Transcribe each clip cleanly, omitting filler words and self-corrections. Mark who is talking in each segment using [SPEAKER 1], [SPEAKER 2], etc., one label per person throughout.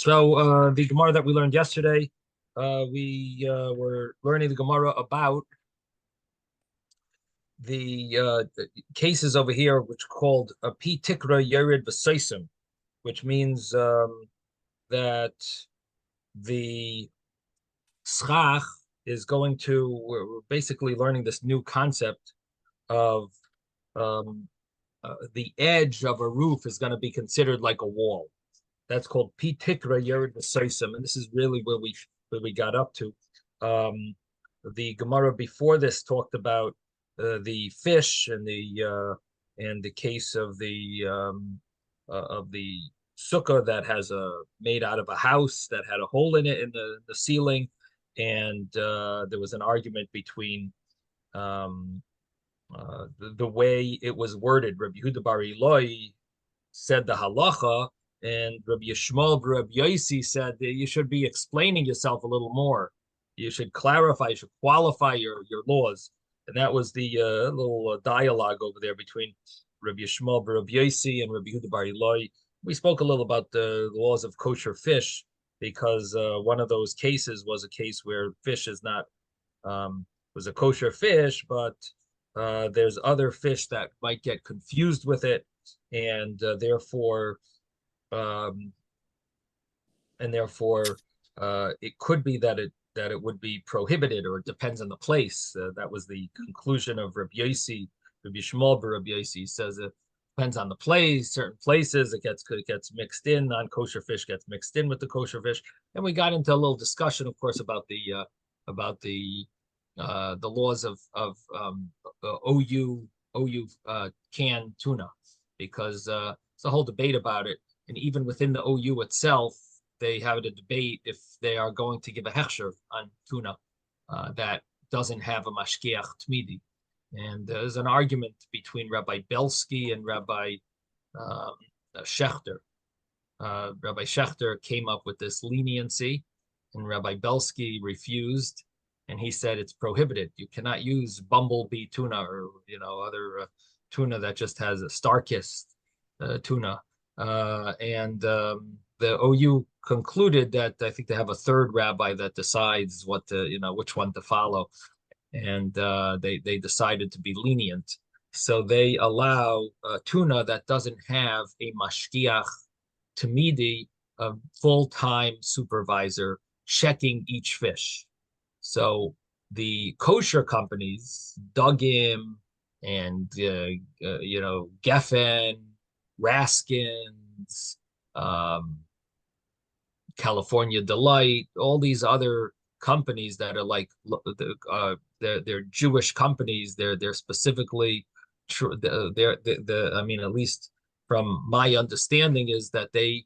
[SPEAKER 1] So the Gemara that we learned yesterday, we were learning the Gemara about the cases over here, which are called a pi tikra yerid v'seisim, which means that the schach is going to. We're basically learning this new concept of the edge of a roof is going to be considered like a wall. That's called pi tikra yerid v'seisim, and this is really where we got up to. The Gemara before this talked about the fish and the case of the sukkah that has made out of a house that had a hole in it in the ceiling, and there was an argument between the way it was worded. Rabbi Yehuda bar Eloi said the halacha, and Rabbi Yishmael Rabbi Yossi said that you should be explaining yourself a little more. You should clarify, you should qualify your laws. And that was the little dialogue over there between Rabbi Yishmael Rabbi Yossi and Rabbi Yehuda bar Eloi. We spoke a little about the laws of kosher fish, because one of those cases was a case where fish is not was a kosher fish, but there's other fish that might get confused with it, and therefore it could be that it would be prohibited, or it depends on the place. That was the conclusion of Rabbi Yossi. Rabbi Shmuel Rabbi Yossi says it depends on the place. Certain places it gets mixed in. Non-kosher fish gets mixed in with the kosher fish. And we got into a little discussion, of course, about the laws of OU canned tuna, because it's a whole debate about it. And even within the OU itself, they have a debate if they are going to give a hechsher on tuna that doesn't have a mashkiach tmidi. And there's an argument between Rabbi Belsky and Rabbi Schechter. Rabbi Schechter came up with this leniency, and Rabbi Belsky refused, and he said it's prohibited. You cannot use bumblebee tuna, or other tuna that just has a star-kissed tuna. The OU concluded that I think they have a third rabbi that decides which one to follow, and they decided to be lenient. So they allow tuna that doesn't have a mashkiach tamidi, a full-time supervisor checking each fish. So the kosher companies, Dugim and Geffen, Raskins, California Delight, all these other companies that are like they're Jewish companies. They're specifically I mean, at least from my understanding, is that they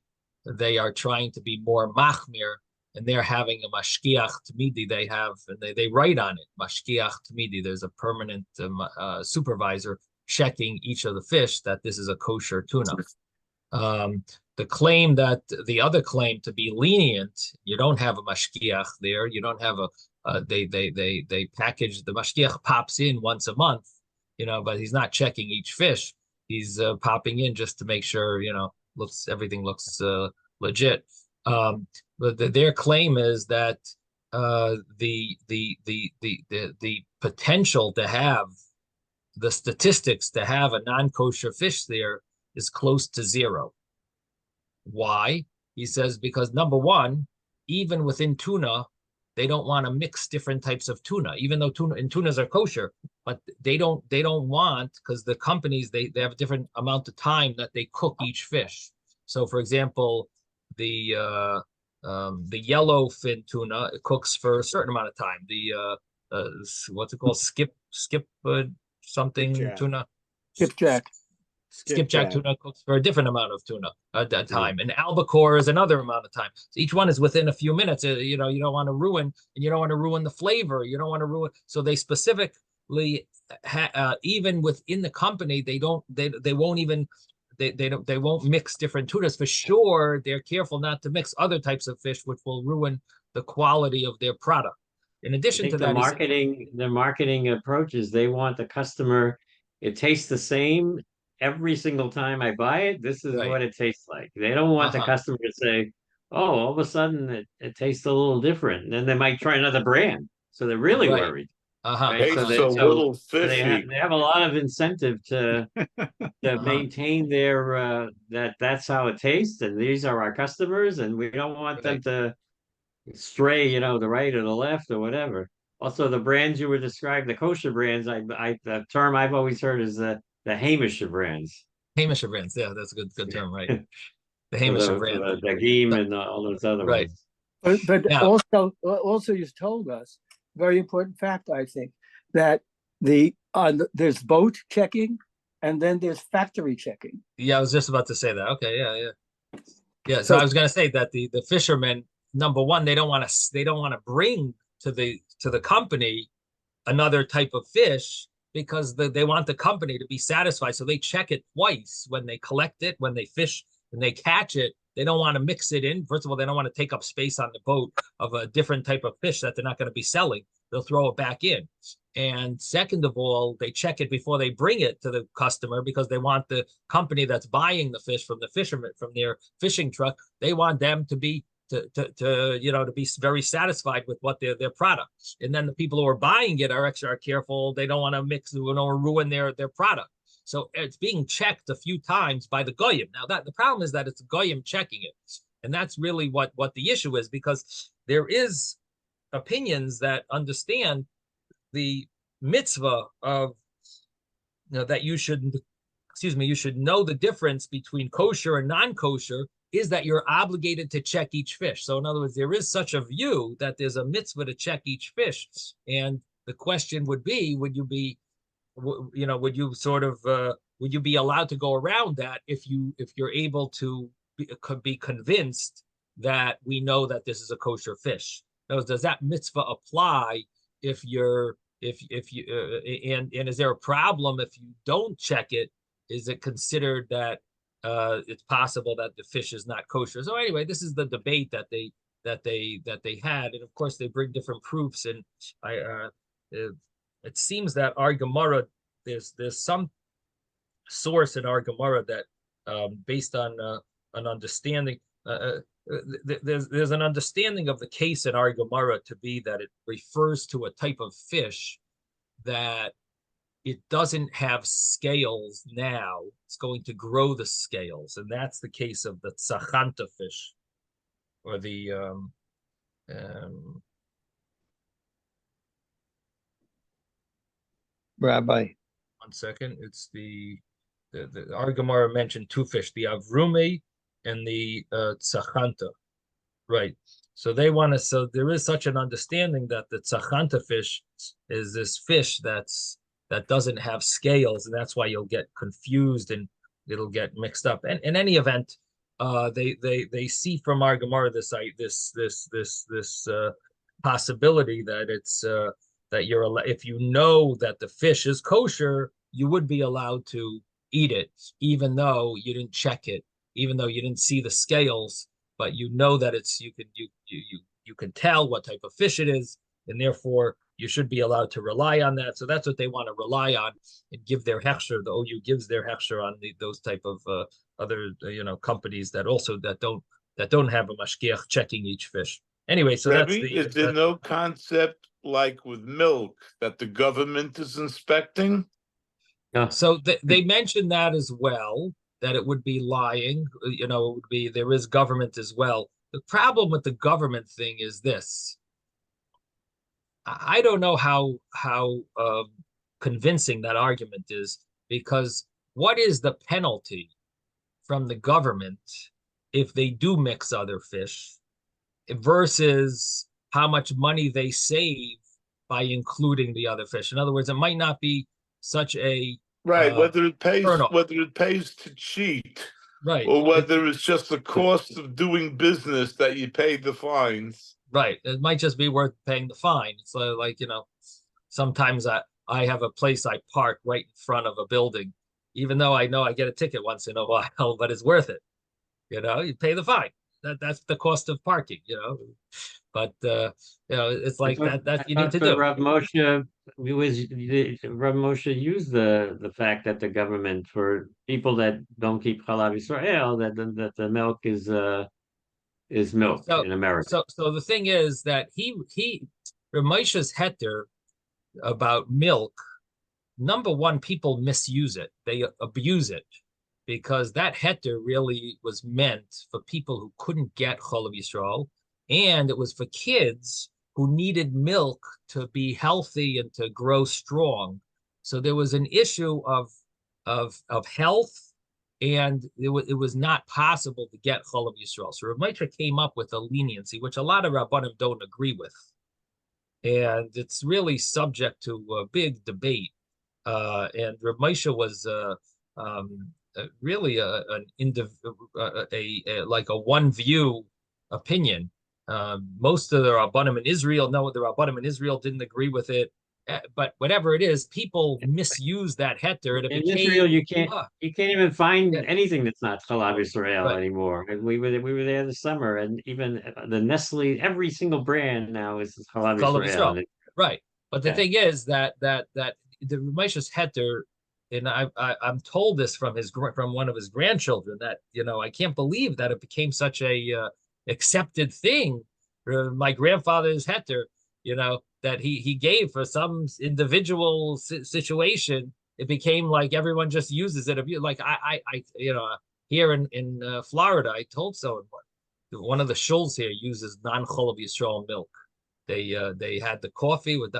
[SPEAKER 1] are trying to be more machmir, and they're having a mashkiach tamidi. They have, and they write on it, mashkiach tamidi. There's a permanent supervisor checking each of the fish that this is a kosher tuna. The other claim to be lenient, you don't have a mashkiach there. You don't have they package, the mashkiach pops in once a month, but he's not checking each fish. He's popping in just to make sure, everything looks legit. But their claim is that the potential to have the statistics to have a non-kosher fish there is close to zero. Why? He says because, number one, even within tuna, they don't want to mix different types of tuna, even though tunas are kosher, but they don't want, because the companies, they have a different amount of time that they cook each fish. So, for example, the yellowfin tuna, it cooks for a certain amount of time. The what's it called? Something tuna. Skipjack tuna cooks for a different amount of tuna at that time, and albacore is another amount of time. So each one is within a few minutes. You don't want to ruin, and you don't want to ruin the flavor. You don't want to ruin. So they specifically, even within the company, they won't mix different tunas. For sure, they're careful not to mix other types of fish, which will ruin the quality of their product. In addition to that,
[SPEAKER 2] the marketing approaches, they want the customer, it tastes the same every single time I buy it. This is what it tastes like. They don't want the customer to say, oh, all of a sudden it tastes a little different. And then they might try another brand. So they're really
[SPEAKER 1] Right.
[SPEAKER 2] worried,
[SPEAKER 1] Uh-huh.
[SPEAKER 2] right?
[SPEAKER 1] Uh-huh.
[SPEAKER 3] Tastes a little fishy.
[SPEAKER 2] They have a lot of incentive to
[SPEAKER 1] Uh-huh.
[SPEAKER 2] maintain their that that's how it tastes, and these are our customers, and we don't want them
[SPEAKER 1] Right.
[SPEAKER 2] to stray, the right or the left or whatever. Also, the brands you were describing, the kosher brands, the term I've always heard is the Hamish brands.
[SPEAKER 1] Hamish brands. Yeah, that's a good term, right? The
[SPEAKER 2] For
[SPEAKER 1] Hamish
[SPEAKER 2] the
[SPEAKER 1] brand.
[SPEAKER 2] Dagim and all those other
[SPEAKER 1] Right.
[SPEAKER 2] ones.
[SPEAKER 4] But
[SPEAKER 1] Now,
[SPEAKER 4] also you've told us very important fact, I think, that there's boat checking and then there's factory checking.
[SPEAKER 1] yeah, I was just about to say that. Okay, yeah, yeah. Yeah, so
[SPEAKER 4] So
[SPEAKER 1] I was going to say that the fishermen, number one, they don't want to bring to the company another type of fish because they want the company to be satisfied. So they check it twice when they collect it, when they fish, when they catch it. They don't want to mix it in. First of all, they don't want to take up space on the boat of a different type of fish that they're not going to be selling. They'll throw it back in. And second of all, they check it before they bring it to the customer because they want the company that's buying the fish from the fishermen from their fishing truck. They want them to be to be very satisfied with what their product. And then the people who are buying it are extra careful. They don't want to mix or ruin their product. So it's being checked a few times by the goyim. Now that the problem is that it's goyim checking it, and that's really what the issue is, because there is opinions that understand the mitzvah of that you should know the difference between kosher and non-kosher is that you're obligated to check each fish. So in other words, there is such a view that there's a mitzvah to check each fish. And the question would be, would you be would you be allowed to go around that if you're able to be convinced that we know that this is a kosher fish? Does that mitzvah apply if you're if you and is there a problem if you don't check it? Is it considered that it's possible that the fish is not kosher? So anyway, this is the debate that they had, and of course they bring different proofs. And it seems that our Gemara, there's some source in our Gemara that based on an understanding. There's an understanding of the case in our Gemara to be that it refers to a type of fish that it doesn't have scales now. It's going to grow the scales, and that's the case of the tzachanta fish, or the
[SPEAKER 4] Rabbi,
[SPEAKER 1] one second. It's the our Gemara mentioned two fish, the avrumi and the tzachanta, right? So so there is such an understanding that the tzachanta fish is this fish that doesn't have scales, and that's why you'll get confused and it'll get mixed up. And in any event, they see from our Gemara this possibility that it's that if you know that the fish is kosher, you would be allowed to eat it, even though you didn't check it, even though you didn't see the scales, but you know that you can tell what type of fish it is, and therefore you should be allowed to rely on that. So that's what they want to rely on and give their hechsher. The OU gives their hechsher on those type of other companies that don't have a mashgiach checking each fish. Anyway, so
[SPEAKER 3] Rebbe, is there no concept like with milk that the government is inspecting?
[SPEAKER 2] Yeah.
[SPEAKER 1] So they mentioned that as well, that it would be lying. It would be, there is government as well. The problem with the government thing is this. I don't know how convincing that argument is, because what is the penalty from the government if they do mix other fish versus how much money they save by including the other fish? In other words, it might not be such a
[SPEAKER 3] Right, whether it pays
[SPEAKER 1] turnoff.
[SPEAKER 3] to cheat,
[SPEAKER 1] Right,
[SPEAKER 3] or whether it's just the cost of doing business that you pay the fines.
[SPEAKER 1] right. It might just be worth paying the fine. It's like sometimes I have a place I park right in front of a building, even though I know I get a ticket once in a while, but it's worth it. You pay the fine. That's the cost of parking. But it's like that you need to do.
[SPEAKER 2] Rav Moshe used the fact that the government, for people that don't keep Chalav Yisrael, that the milk is is milk
[SPEAKER 1] So
[SPEAKER 2] in America.
[SPEAKER 1] so the thing is that Ramesha's heter about milk, number one, people misuse it. They abuse it because that heter really was meant for people who couldn't get Cholav Yisrael, and it was for kids who needed milk to be healthy and to grow strong. So there was an issue of health, and it was not possible to get Cholav Yisrael. So Rav Moshe came up with a leniency, which a lot of Rabbanim don't agree with. And it's really subject to a big debate. And Rav Moshe was really like a one view opinion. Most of the Rabbanim in Israel, no, the Rabbanim in Israel didn't agree with it. But whatever it is, people misuse that heter. And it
[SPEAKER 2] In
[SPEAKER 1] became,
[SPEAKER 2] Israel, you can't even find
[SPEAKER 1] Yeah.
[SPEAKER 2] anything that's not Chalav Yisrael
[SPEAKER 1] Right.
[SPEAKER 2] anymore. And we were there this summer, and even the Nestle, every single brand now is Chalav
[SPEAKER 1] Cholav
[SPEAKER 2] Yisrael.
[SPEAKER 1] Yisrael.
[SPEAKER 2] And
[SPEAKER 1] Right. But the
[SPEAKER 2] Yeah.
[SPEAKER 1] thing is that the Ramesha's heter, and I'm told this from one of his grandchildren, that I can't believe that it became such a accepted thing. My grandfather's heter, that he gave for some individual situation, it became like everyone just uses it. Like I here in Florida, I told someone one of the shuls here uses non-Cholav Yisrael milk. They had the coffee with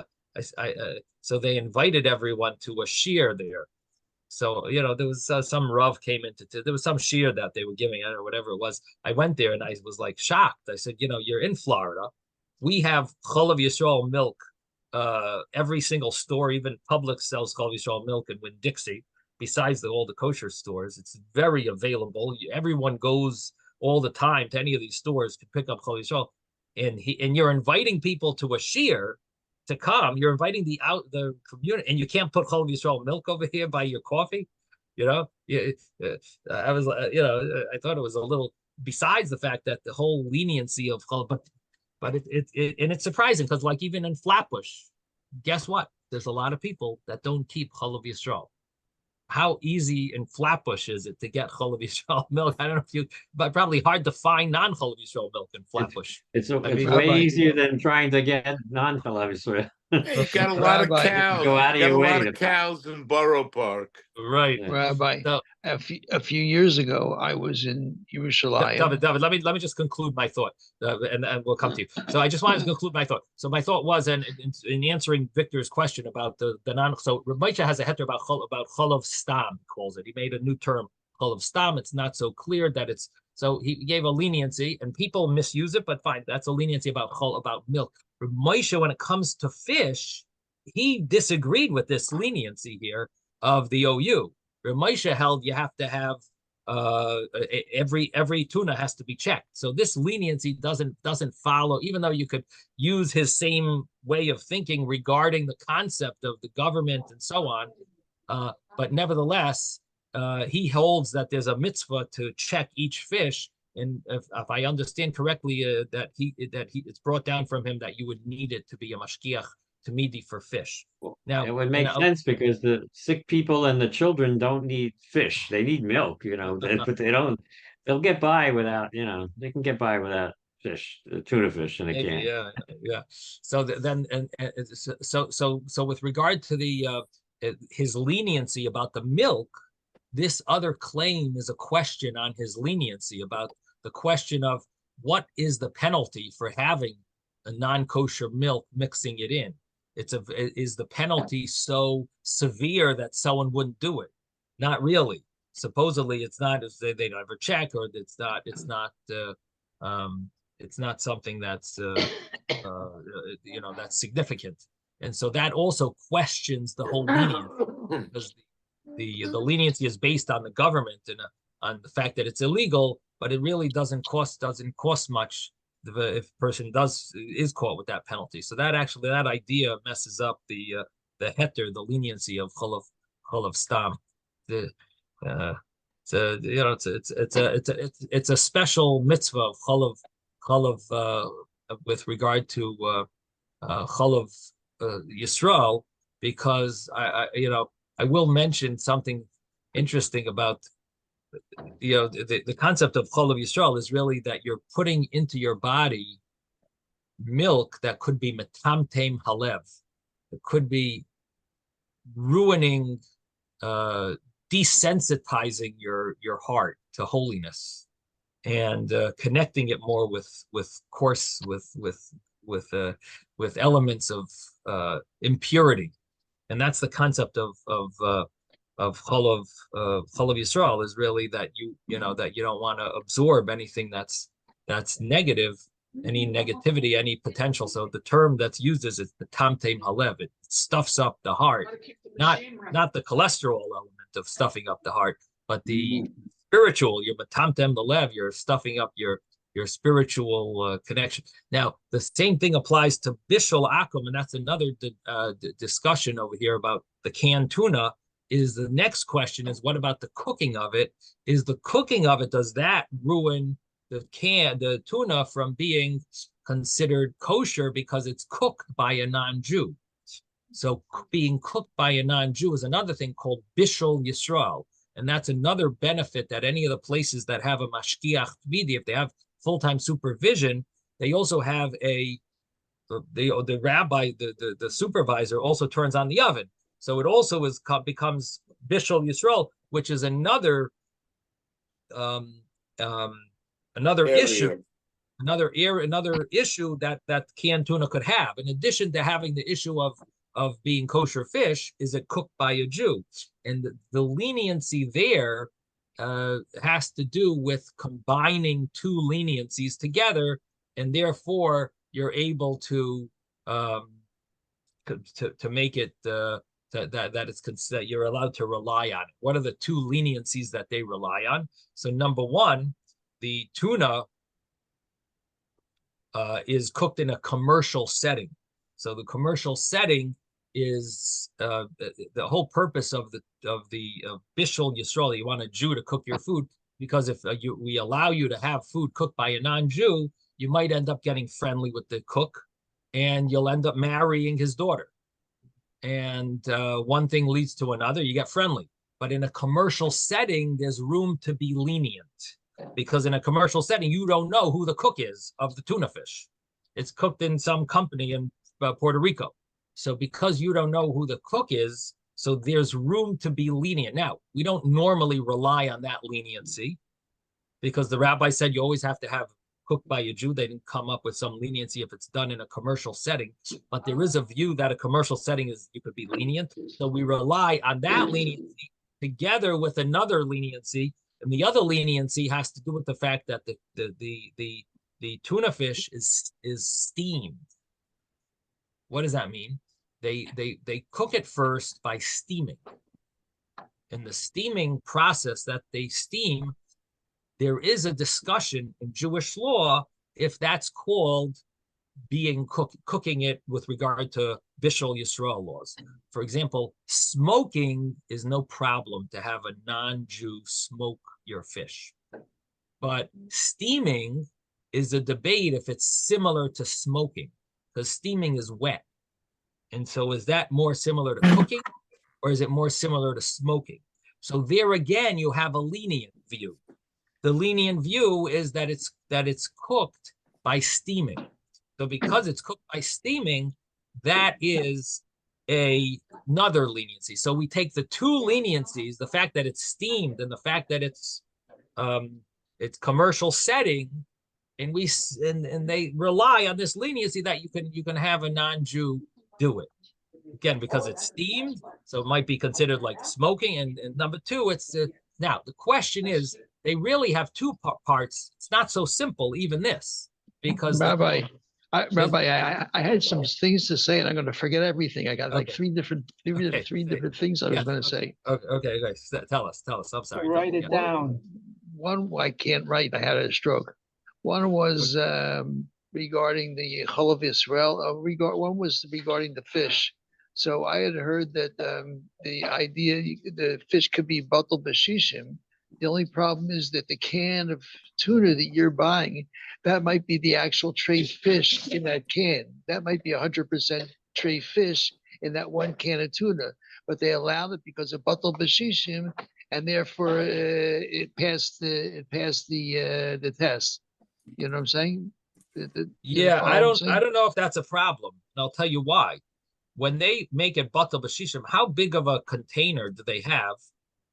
[SPEAKER 1] so they invited everyone to a shiur there. So there was some Rav came there was some shiur that they were giving, I don't know, whatever it was. I went there and I was like shocked. I said, you're in Florida. We have Cholav Yisrael milk. Every single store, even Publix, sells Cholav Yisrael milk and Winn-Dixie. Besides all the kosher stores, it's very available. Everyone goes all the time to any of these stores to pick up Cholav Yisrael. And you're inviting people to a shiur to come. You're inviting the community, and you can't put Cholav Yisrael milk over here by your coffee. I was, I thought it was a little. Besides the fact that the whole leniency of Cholav, but it's surprising because, like, even in Flatbush, guess what? There's a lot of people that don't keep Cholav Yisrael. How easy in Flatbush is it to get Cholav Yisrael milk? I don't know but probably hard to find non-Cholav Yisrael milk in Flatbush.
[SPEAKER 2] It's
[SPEAKER 1] mean,
[SPEAKER 2] way easier than trying to get non-Chalav Yisrael.
[SPEAKER 3] You got a lot of
[SPEAKER 5] Rabbi,
[SPEAKER 3] cows.
[SPEAKER 2] go out of
[SPEAKER 3] You got
[SPEAKER 2] your
[SPEAKER 3] a
[SPEAKER 2] way
[SPEAKER 3] lot
[SPEAKER 2] to
[SPEAKER 3] of cows in Borough Park.
[SPEAKER 1] Right.
[SPEAKER 2] Yeah.
[SPEAKER 5] Rabbi,
[SPEAKER 1] So,
[SPEAKER 5] a few years ago, I was in Yerushalayim.
[SPEAKER 1] David, let me just conclude my thought, and we'll come to you. So I just wanted to conclude my thought. So my thought was, and in answering Victor's question about the non, so Rav Moshe has a heter about cholav stam, he calls it. He made a new term, cholav stam. It's not so clear that it's. So he gave a leniency, and people misuse it, but fine, that's a leniency about milk. Rav Moshe, when it comes to fish, he disagreed with this leniency here of the OU. Rav Moshe held you have to have every tuna has to be checked. So this leniency doesn't follow, even though you could use his same way of thinking regarding the concept of the government and so on. But nevertheless, he holds that there's a mitzvah to check each fish. And if I understand correctly, that it's brought down from him that you would need it to be a mashgiach to midi for fish. Now
[SPEAKER 2] it would make sense because the sick people and the children don't need fish; they need milk. But they don't. They'll get by without. They can get by without fish, tuna fish, and
[SPEAKER 1] maybe,
[SPEAKER 2] can.
[SPEAKER 1] Yeah. So then, so with regard to his leniency about the milk, this other claim is a question on his leniency about the question of what is the penalty for having a non-kosher milk, mixing it in. Is the penalty so severe that someone wouldn't do it? Not really. Supposedly, it's not. They never check, or it's not something that's that's significant. And so that also questions the whole leniency, because the leniency is based on the government and on the fact that it's illegal, but it really doesn't cost much if a person is caught with that penalty. So that idea messes up the heter, the leniency of cholav stam. It's a special mitzvah of cholav with regard to cholav Yisrael, because I will mention something interesting about the concept of Chol of Yisrael is really that you're putting into your body milk that could be metamtem halev. It could be ruining, desensitizing your heart to holiness, and connecting it more with elements of impurity. And that's the concept of Chol of Yisrael, is really that you don't want to absorb anything that's negative, any negativity, any potential. So the term that's used is the tamtem halev. It stuffs up the heart, not the cholesterol element of stuffing up the heart, but the spiritual. You're matamtem halev. You're stuffing up your spiritual connection. Now, the same thing applies to bishul akum, and that's another discussion over here about the canned tuna. Is the next question is, what about the cooking of it? Is the cooking of it, does that ruin the tuna from being considered kosher because it's cooked by a non-Jew? So being cooked by a non-Jew is another thing called bishul Yisrael. And that's another benefit that any of the places that have a mashkiach tvidi, if they have full-time supervision, they also have the rabbi, the supervisor also turns on the oven. So it also becomes bishul Yisrael, which is another issue, another issue that canned tuna could have. In addition to having the issue of being kosher fish, is it cooked by a Jew? And the leniency there has to do with combining two leniencies together, and therefore you're able to make it that you're allowed to rely on it. What are the two leniencies that they rely on? So number one, the tuna is cooked in a commercial setting. So the commercial setting is the whole purpose of bishul Yisrael. You want a Jew to cook your food, because if we allow you to have food cooked by a non-Jew, you might end up getting friendly with the cook, and you'll end up marrying his daughter. And one thing leads to another, you get friendly. But in a commercial setting, there's room to be lenient, because in a commercial setting, you don't know who the cook is of the tuna fish. It's cooked in some company in Puerto Rico. So because you don't know who the cook is, so there's room to be lenient. Now, we don't normally rely on that leniency, because the rabbi said you always have to have cooked by a Jew. They didn't come up with some leniency if it's done in a commercial setting. But there is a view that a commercial setting is, you could be lenient. So we rely on that leniency together with another leniency. And the other leniency has to do with the fact that the tuna fish is steamed. What does that mean? They cook it first by steaming. In the steaming process that they steam, there is a discussion in Jewish law if that's called cooking it with regard to bishul Yisrael laws. For example, smoking is no problem to have a non-Jew smoke your fish. But steaming is a debate if it's similar to smoking, because steaming is wet. And so is that more similar to cooking, or is it more similar to smoking? So there again, you have a lenient view. The lenient view is that it's cooked by steaming. So because it's cooked by steaming, that is another leniency. So we take the two leniencies, the fact that it's steamed and the fact that it's commercial setting, and they rely on this leniency that you can have a non-Jew do it. Again, because it's steamed, so it might be considered like smoking. And number two, now the question is, they really have two parts. It's not so simple, even this, because
[SPEAKER 5] Rabbi, I had some things to say, and I'm going to forget everything. I got like three different things I was going to say.
[SPEAKER 1] Okay. Tell us. I'm sorry.
[SPEAKER 4] Write it down.
[SPEAKER 5] One, I can't write. I had a stroke. One was regarding the Chol of Israel. One was regarding the fish. So I had heard that the idea the fish could be batal b'shishim. The only problem is that the can of tuna that you're buying, that might be the actual tray fish in that can. That might be 100% tray fish in that one can of tuna. But they allowed it because of batal b'shishim, and therefore it passed the test. You know what I'm saying? You
[SPEAKER 1] Yeah,
[SPEAKER 5] follow what I'm
[SPEAKER 1] I
[SPEAKER 5] saying?
[SPEAKER 1] don't know if that's a problem. And I'll tell you why. When they make it batal b'shishim, how big of a container do they have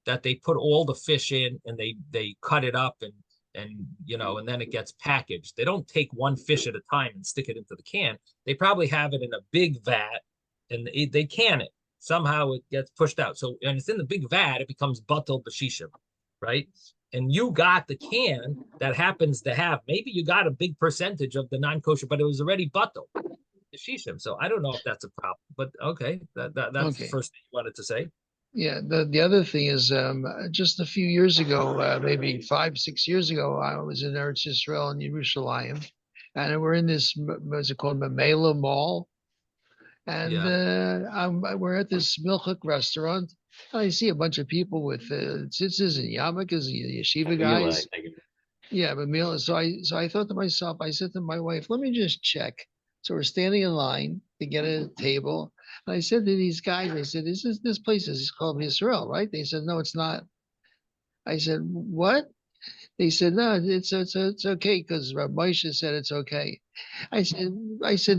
[SPEAKER 1] that they put all the fish in and they cut it up and and then it gets packaged. They don't take one fish at a time and stick it into the can. They probably have it in a big vat and they can it. Somehow it gets pushed out. So and it's in the big vat, it becomes batal b'shishim, right? And you got the can that happens to have, maybe you got a big percentage of the non-kosher, but it was already batal b'shishim. So I don't know if that's a problem, but okay, that's the
[SPEAKER 5] Okay.
[SPEAKER 1] first thing you wanted to say.
[SPEAKER 5] Yeah, the other thing is just a few years ago, maybe 5, 6 years ago, I was in Eretz Yisrael in Yerushalayim, and we're in this what's it called, Mamela Mall, and we're at this milchuk restaurant. And I see a bunch of people with tzitzis and yarmulkes, yeshiva guys. Yeah, but so I thought to myself, I said to my wife, let me just check. So we're standing in line to get a table. And I said to these guys, I said, this place is called Israel, right? They said, no, it's not. I said, what? They said, no, it's okay because Rabbi Moshe said it's okay. I said,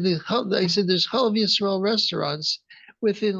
[SPEAKER 5] there's Chalav Yisrael restaurants within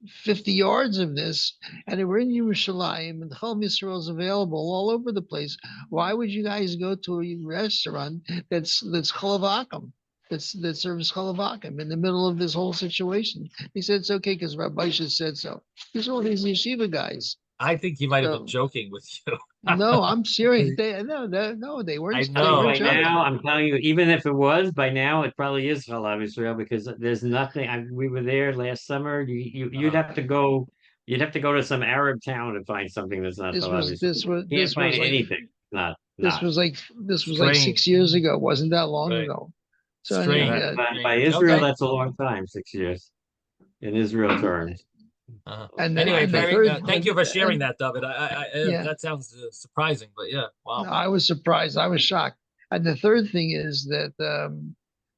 [SPEAKER 5] 50 yards of this, and we're in Yerushalayim, and Chalav Yisrael is available all over the place. Why would you guys go to a restaurant that's Chalav Akum, that serves Chalav Akum in the middle of this whole situation? He said it's okay because Rabbi Moshe said so. These are all these yeshiva guys.
[SPEAKER 1] I think he might have been joking with you.
[SPEAKER 5] No, I'm serious. They weren't.
[SPEAKER 1] I
[SPEAKER 5] They
[SPEAKER 1] know.
[SPEAKER 5] weren't
[SPEAKER 2] By
[SPEAKER 5] joking.
[SPEAKER 2] now, I'm telling you, even if it was, by now it probably is Chalav Yisrael because there's nothing. We were there last summer. You'd have to go. You'd have to go to some Arab town to find something that's not Chalav Yisrael. You can't find anything. Not.
[SPEAKER 5] This was like
[SPEAKER 1] Strange.
[SPEAKER 5] 6 years ago. It wasn't that long
[SPEAKER 1] Right.
[SPEAKER 5] ago. So
[SPEAKER 1] Strange.
[SPEAKER 5] anyway,
[SPEAKER 2] By Israel,
[SPEAKER 1] Okay.
[SPEAKER 2] that's a long time. 6 years in Israel terms.
[SPEAKER 5] and
[SPEAKER 1] Anyway,
[SPEAKER 5] and the
[SPEAKER 1] very,
[SPEAKER 5] third-
[SPEAKER 1] thank you for sharing
[SPEAKER 5] and-
[SPEAKER 1] that, David.
[SPEAKER 5] Yeah.
[SPEAKER 1] That sounds surprising, but yeah, wow.
[SPEAKER 5] I was surprised. I was shocked. And the third thing is that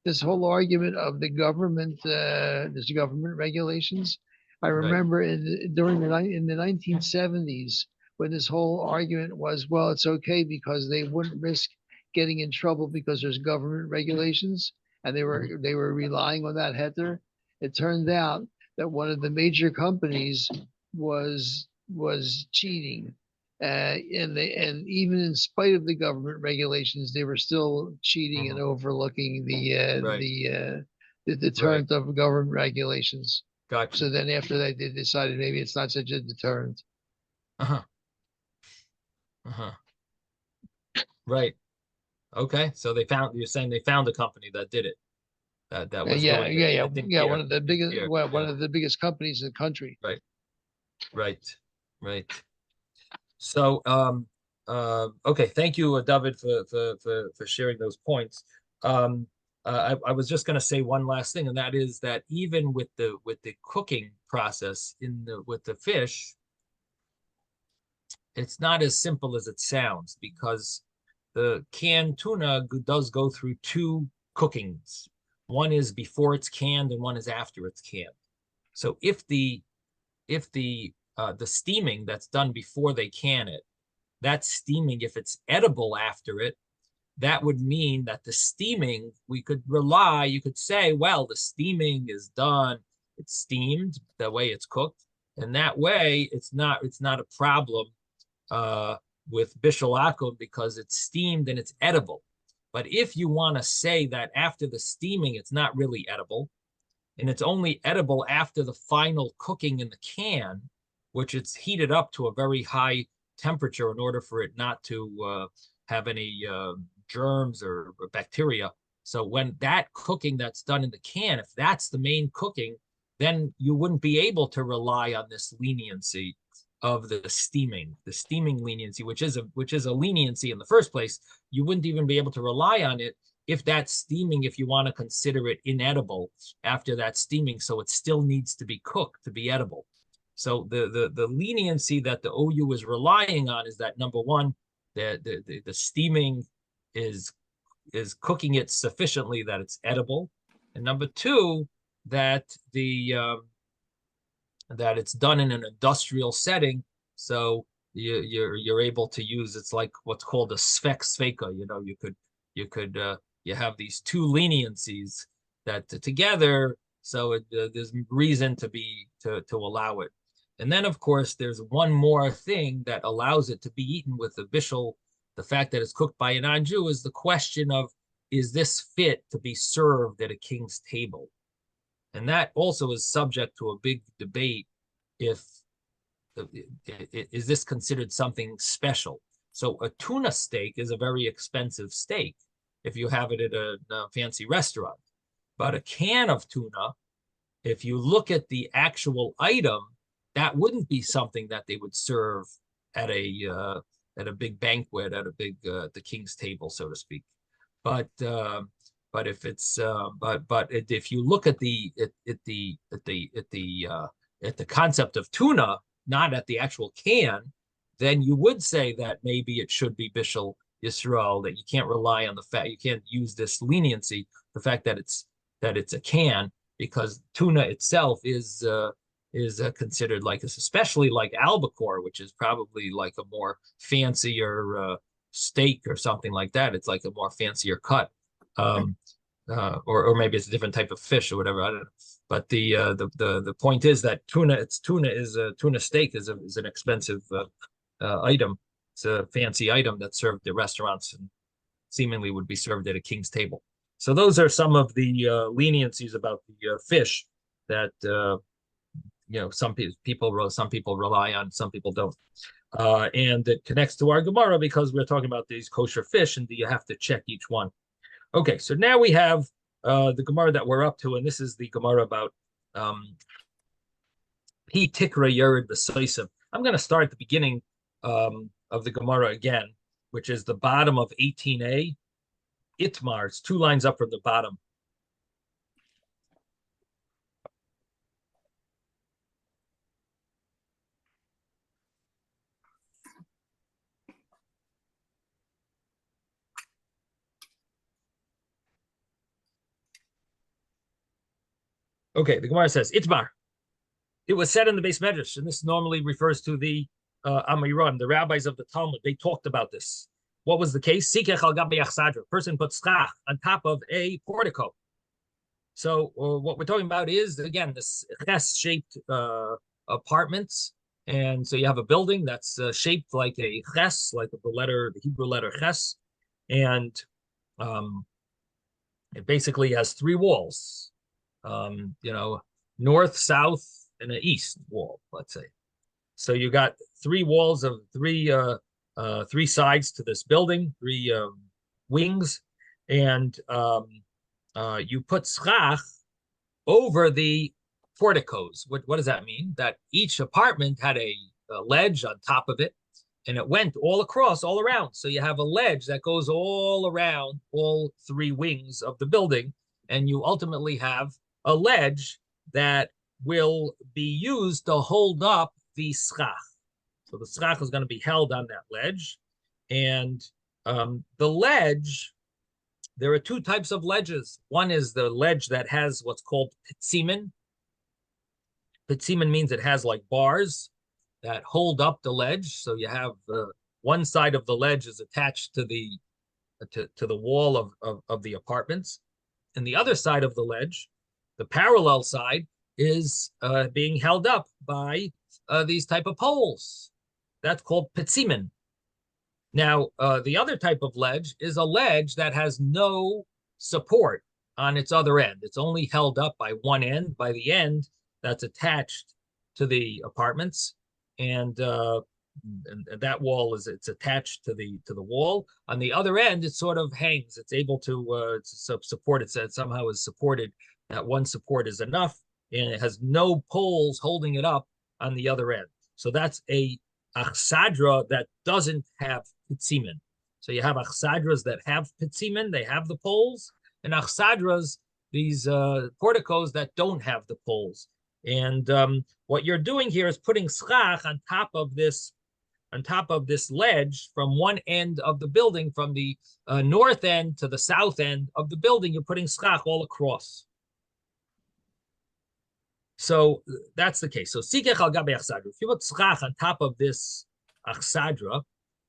[SPEAKER 5] this whole argument of the government, there's government regulations. I remember in the 1970s when this whole argument was, well, it's okay because they wouldn't risk getting in trouble because there's government regulations, and they were relying on that heter. It turned out that one of the major companies was cheating. And even in spite of the government regulations, they were still cheating and overlooking the deterrent of government regulations.
[SPEAKER 1] Gotcha.
[SPEAKER 5] So then after that, they decided maybe it's not such a deterrent.
[SPEAKER 1] Right. Okay. So you're saying they found a company that did it. That was
[SPEAKER 5] Yeah.
[SPEAKER 1] care.
[SPEAKER 5] One of the biggest,
[SPEAKER 1] care.
[SPEAKER 5] one of the biggest companies in the country.
[SPEAKER 1] Right. So, okay, thank you, David, for sharing those points. I was just going to say one last thing, and that is that even with the cooking process with the fish, it's not as simple as it sounds because the canned tuna does go through two cookings. One is before it's canned, and one is after it's canned. So if the steaming that's done before they can it, that steaming, if it's edible after it, that would mean that the steaming, you could say, well, the steaming is done, it's steamed the way it's cooked, and that way it's not a problem with bishul akum because it's steamed and it's edible. But if you want to say that after the steaming, it's not really edible, and it's only edible after the final cooking in the can, which it's heated up to a very high temperature in order for it not to have any germs or bacteria. So when that cooking that's done in the can, if that's the main cooking, then you wouldn't be able to rely on this leniency of the steaming leniency, which is a leniency in the first place. You wouldn't even be able to rely on it if that steaming, if you want to consider it inedible after that steaming, so it still needs to be cooked to be edible. So the leniency that the OU is relying on is that, number one, the steaming is cooking it sufficiently that it's edible, and number two, that that it's done in an industrial setting So you're able to use, it's like what's called a sveka. You have these two leniencies that together, so there's reason to allow it. And then of course there's one more thing that allows it to be eaten with the bishul. The fact that it's cooked by a non-Jew is the question of, is this fit to be served at a king's table? And that also is subject to a big debate. Is this considered something special? So a tuna steak is a very expensive steak if you have it at a fancy restaurant. But a can of tuna, if you look at the actual item, that wouldn't be something that they would serve at a big banquet, at a big the king's table, so to speak. But if it's if you look at the concept of tuna, not at the actual can, then you would say that maybe it should be Bishul Yisrael, that you can't rely on the fact, you can't use this leniency, the fact that it's a can, because tuna itself is considered like this, especially like albacore, which is probably like a more fancier steak or something like that. It's like a more fancier cut, or maybe it's a different type of fish or whatever. I don't know. But the point is that tuna steak is an expensive item. It's a fancy item that's served at restaurants and seemingly would be served at a king's table. So those are some of the leniencies about the fish that some people rely on, some people don't. And it connects to our Gemara because we're talking about these kosher fish, and do you have to check each one? Okay, so now we have the Gemara that we're up to, and this is the Gemara about Hi Tikra Yerid B'Soisim. I'm going to start at the beginning of the Gemara again, which is the bottom of 18a. Itmar, it's 2 lines up from the bottom. Okay, the Gemara says, Itmar. It was said in the base medrash, and this normally refers to the Amiran, the rabbis of the Talmud. They talked about this. What was the case? Sikech al gabi achsadra. Person put schach on top of a portico. So what we're talking about is, again, this ches-shaped apartments. And so you have a building that's shaped like a ches, like the Hebrew letter ches. And it basically has 3 walls, north, south, and an east wall, let's say. So you got 3 walls of 3 sides to this building, 3 wings, and you put schach over the porticos. What does that mean? That each apartment had a ledge on top of it, and it went all across, all around. So you have a ledge that goes all around all 3 wings of the building, and you ultimately have a ledge that will be used to hold up the schach. So the schach is going to be held on that ledge. And the ledge, there are 2 types of ledges. One is the ledge that has what's called pitzimin. Pitzimin means it has like bars that hold up the ledge. So you have one side of the ledge is attached to the wall of the apartments. And the other side of the ledge, the parallel side, is being held up by these type of poles. That's called pitzimin. Now, the other type of ledge is a ledge that has no support on its other end. It's only held up by one end, by the end that's attached to the apartments, and that wall it's attached to the wall. On the other end, it sort of hangs. It's able to support it. It somehow is supported. That one support is enough, and it has no poles holding it up on the other end. So that's a achsadra that doesn't have pitzimin. So you have achsadras that have pitzimin, they have the poles, and achsadras, these porticos that don't have the poles. And what you're doing here is putting schach on top of this ledge from one end of the building, from the north end to the south end of the building. You're putting schach all across. So that's the case. So sikech al gabe achsadra. If you put schach on top of this achsadra,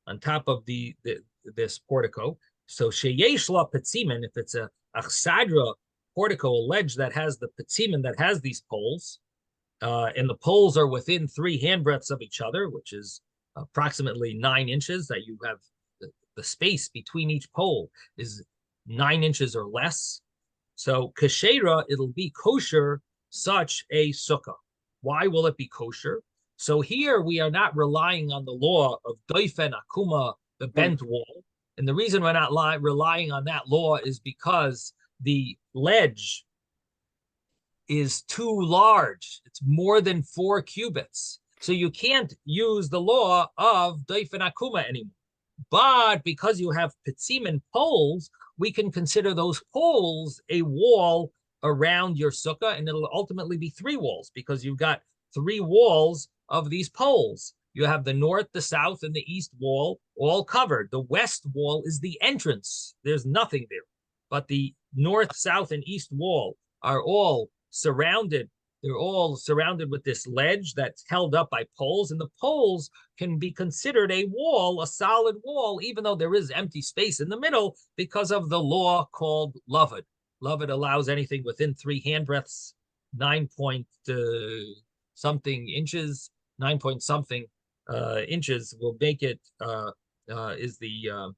[SPEAKER 1] on top of this portico, so sheyesh la petzimen, if it's a achsadra portico, a ledge that has the petzimen, that has these poles, and the poles are within 3 handbreadths of each other, which is approximately 9 inches, that you have the space between each pole is 9 inches or less. So kashera, it'll be kosher, such a sukkah. Why will it be kosher? So here we are not relying on the law of doifen akuma, the bent wall. And the reason we're not relying on that law is because the ledge is too large. It's more than 4 cubits. So you can't use the law of doifen akuma anymore. But because you have petzimen poles, we can consider those poles a wall around your sukkah, and it'll ultimately be 3 walls because you've got 3 walls of these poles. You have the north, the south, and the east wall all covered. The west wall is the entrance. There's nothing there. But the north, south, and east wall are all surrounded. They're all surrounded with this ledge that's held up by poles, and the poles can be considered a wall, a solid wall, even though there is empty space in the middle because of the law called Lavud. Lavud allows anything within 3 handbreadths, 9 point something inches, 9 point something inches will make it is the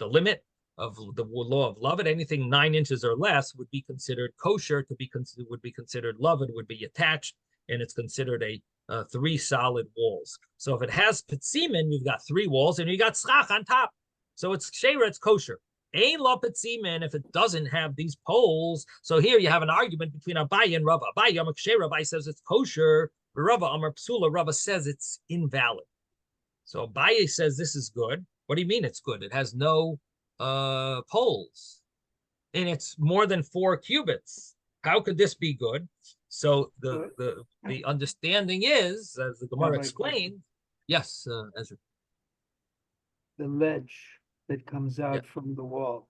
[SPEAKER 1] limit of the law of Lavud. Anything 9 inches or less would be considered kosher, would be considered Lavud, would be attached, and it's considered a 3 solid walls. So if it has petzimen, you've got 3 walls, and you got schach on top. So it's sheira, it's kosher. Ein lo petzimen, if it doesn't have these poles. So here you have an argument between Abaye and Rava. Abaye Amar Ksheira, Abaye says it's kosher. Rava Amar Psula, Rava says it's invalid. So Abaye says this is good. What do you mean it's good? It has no poles, and it's more than 4 cubits. How could this be good? So the understanding is, as the Gemara explained, yes, Ezra.
[SPEAKER 6] The ledge that comes out from the wall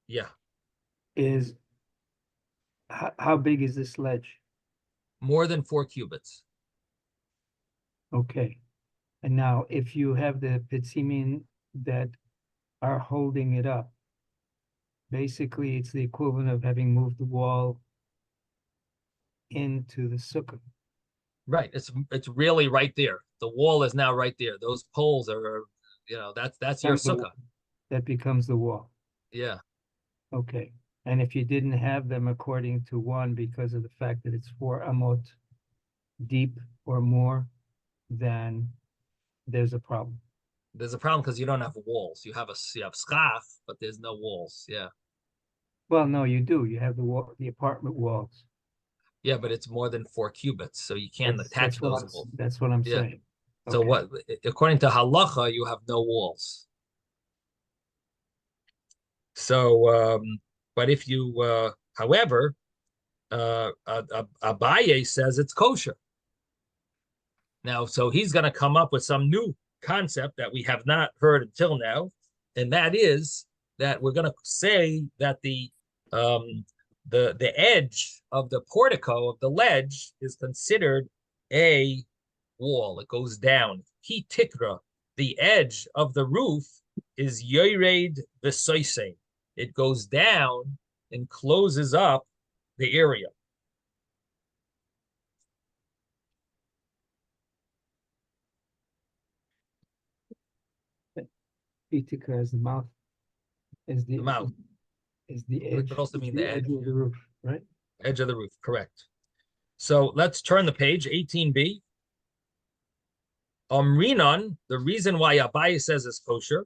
[SPEAKER 1] Yeah,
[SPEAKER 6] is how big is this ledge?
[SPEAKER 1] more than 4 cubits.
[SPEAKER 6] Okay. And now if you have the petzimin that are holding it up, basically it's the equivalent of having moved the wall into the sukkah.
[SPEAKER 1] Right. It's really right there. The wall is now right there. Those poles are, that's your sukkah.
[SPEAKER 6] That becomes the wall.
[SPEAKER 1] Yeah.
[SPEAKER 6] Okay. And if you didn't have them according to one because of the fact that it's 4 amot deep or more, then there's a problem.
[SPEAKER 1] There's a problem because you don't have walls. You have schach, but there's no walls. Yeah.
[SPEAKER 6] Well, no, you do. You have the apartment walls.
[SPEAKER 1] Yeah, but it's more than 4 cubits, so you can't attach those walls.
[SPEAKER 6] That's what I'm saying.
[SPEAKER 1] So
[SPEAKER 6] Okay.
[SPEAKER 1] according to halacha, you have no walls. So, but if you, however, Abaye says it's kosher. Now, so he's going to come up with some new concept that we have not heard until now, and that is that we're going to say that the edge of the portico of the ledge is considered a wall. It goes down. Ki tikra, the edge of the roof is yored v'soisein. It goes down and closes up the area.
[SPEAKER 6] Pitika is the mouth, is the
[SPEAKER 1] mouth.
[SPEAKER 6] Is the
[SPEAKER 1] It
[SPEAKER 6] edge.
[SPEAKER 1] could also mean
[SPEAKER 6] the
[SPEAKER 1] the edge
[SPEAKER 6] of the roof, right?
[SPEAKER 1] Edge of the roof, correct. So let's turn the page, 18b. Omrinon, the reason why Abaye says it's kosher,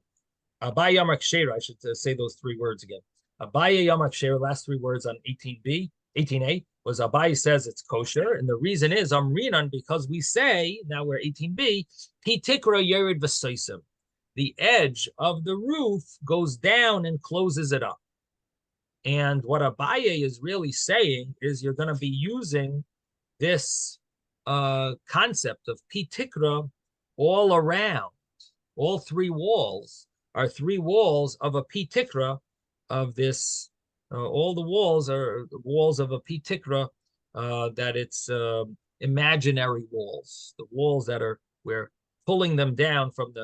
[SPEAKER 1] Abaye Yamar Ksheira, I should say those 3 words again. Abaye Yamar Ksheira, last 3 words on 18b, 18a, was Abaye says it's kosher, and the reason is Omrinon, because we say, now we're 18b, Pitikra Yerid V'soisim. The edge of the roof goes down and closes it up. And what Abaye is really saying is you're going to be using this concept of pitikra all around. All 3 walls are 3 walls of a pitikra of this. All the walls are walls of a pitikra that it's imaginary walls, the walls that we're pulling them down from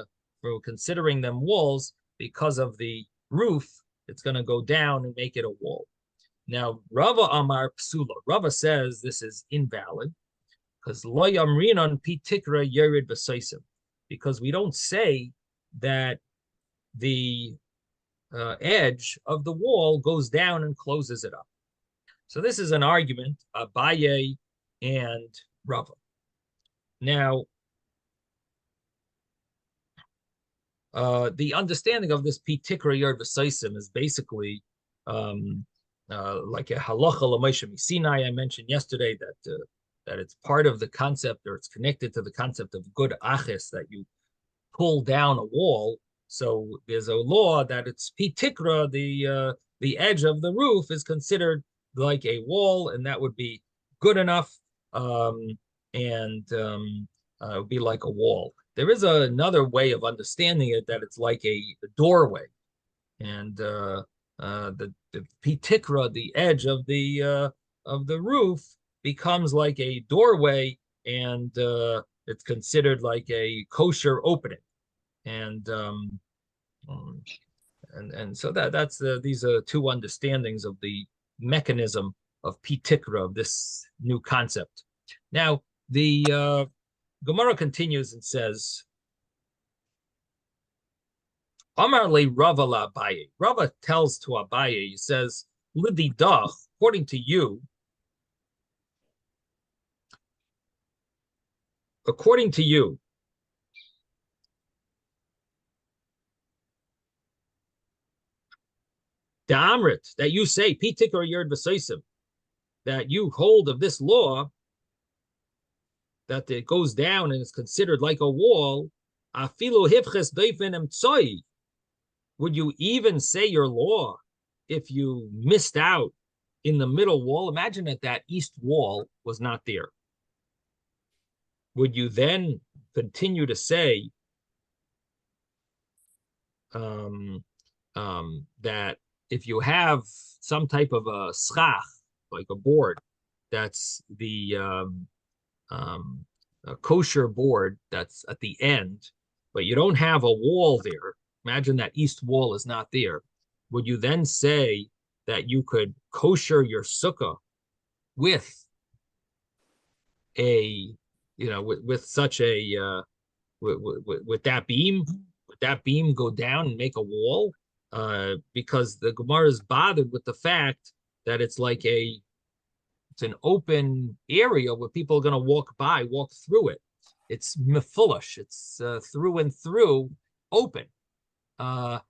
[SPEAKER 1] considering them walls because of the roof. It's going to go down and make it a wall. Now, Rava Amar Psula. Rava says this is invalid because lo yamrinon pitikra yerid b'saisim, because we don't say that the edge of the wall goes down and closes it up. So this is an argument, Abaye and Rava. Now, the understanding of this pitikra yerid b'saisim is basically like a halacha l'Moshe Sinai. I mentioned yesterday that it's part of the concept, or it's connected to the concept of good aches, that you pull down a wall. So there's a law that it's pitikra, the edge of the roof is considered like a wall, and that would be good enough, and it would be like a wall. There is another way of understanding it, that it's like a doorway, and the pitikra, the edge of the roof, becomes like a doorway, and it's considered like a kosher opening, and so that's these are two understandings of the mechanism of pitikra, of this new concept. Now the Gemara continues and says, Amar le Rava la Abaye. Rava tells to Abaye, he says, Lididach, according to you, the Amrit, that you say, Pitik or Yerd V'Saisim, that you hold of this law, that it goes down and is considered like a wall, Afilu Hivches Doifin Emtsoi. Would you even say your law if you missed out in the middle wall? Imagine that east wall was not there. Would you then continue to say that if you have some type of a schach, like a board, that's the a kosher board that's at the end, but you don't have a wall there, imagine that east wall is not there, would you then say that you could kosher your sukkah with a, with such a, with that beam? Would that beam go down and make a wall? Because the Gemara is bothered with the fact that it's like it's an open area where people are going to walk through it. It's mefulish. It's through and through open.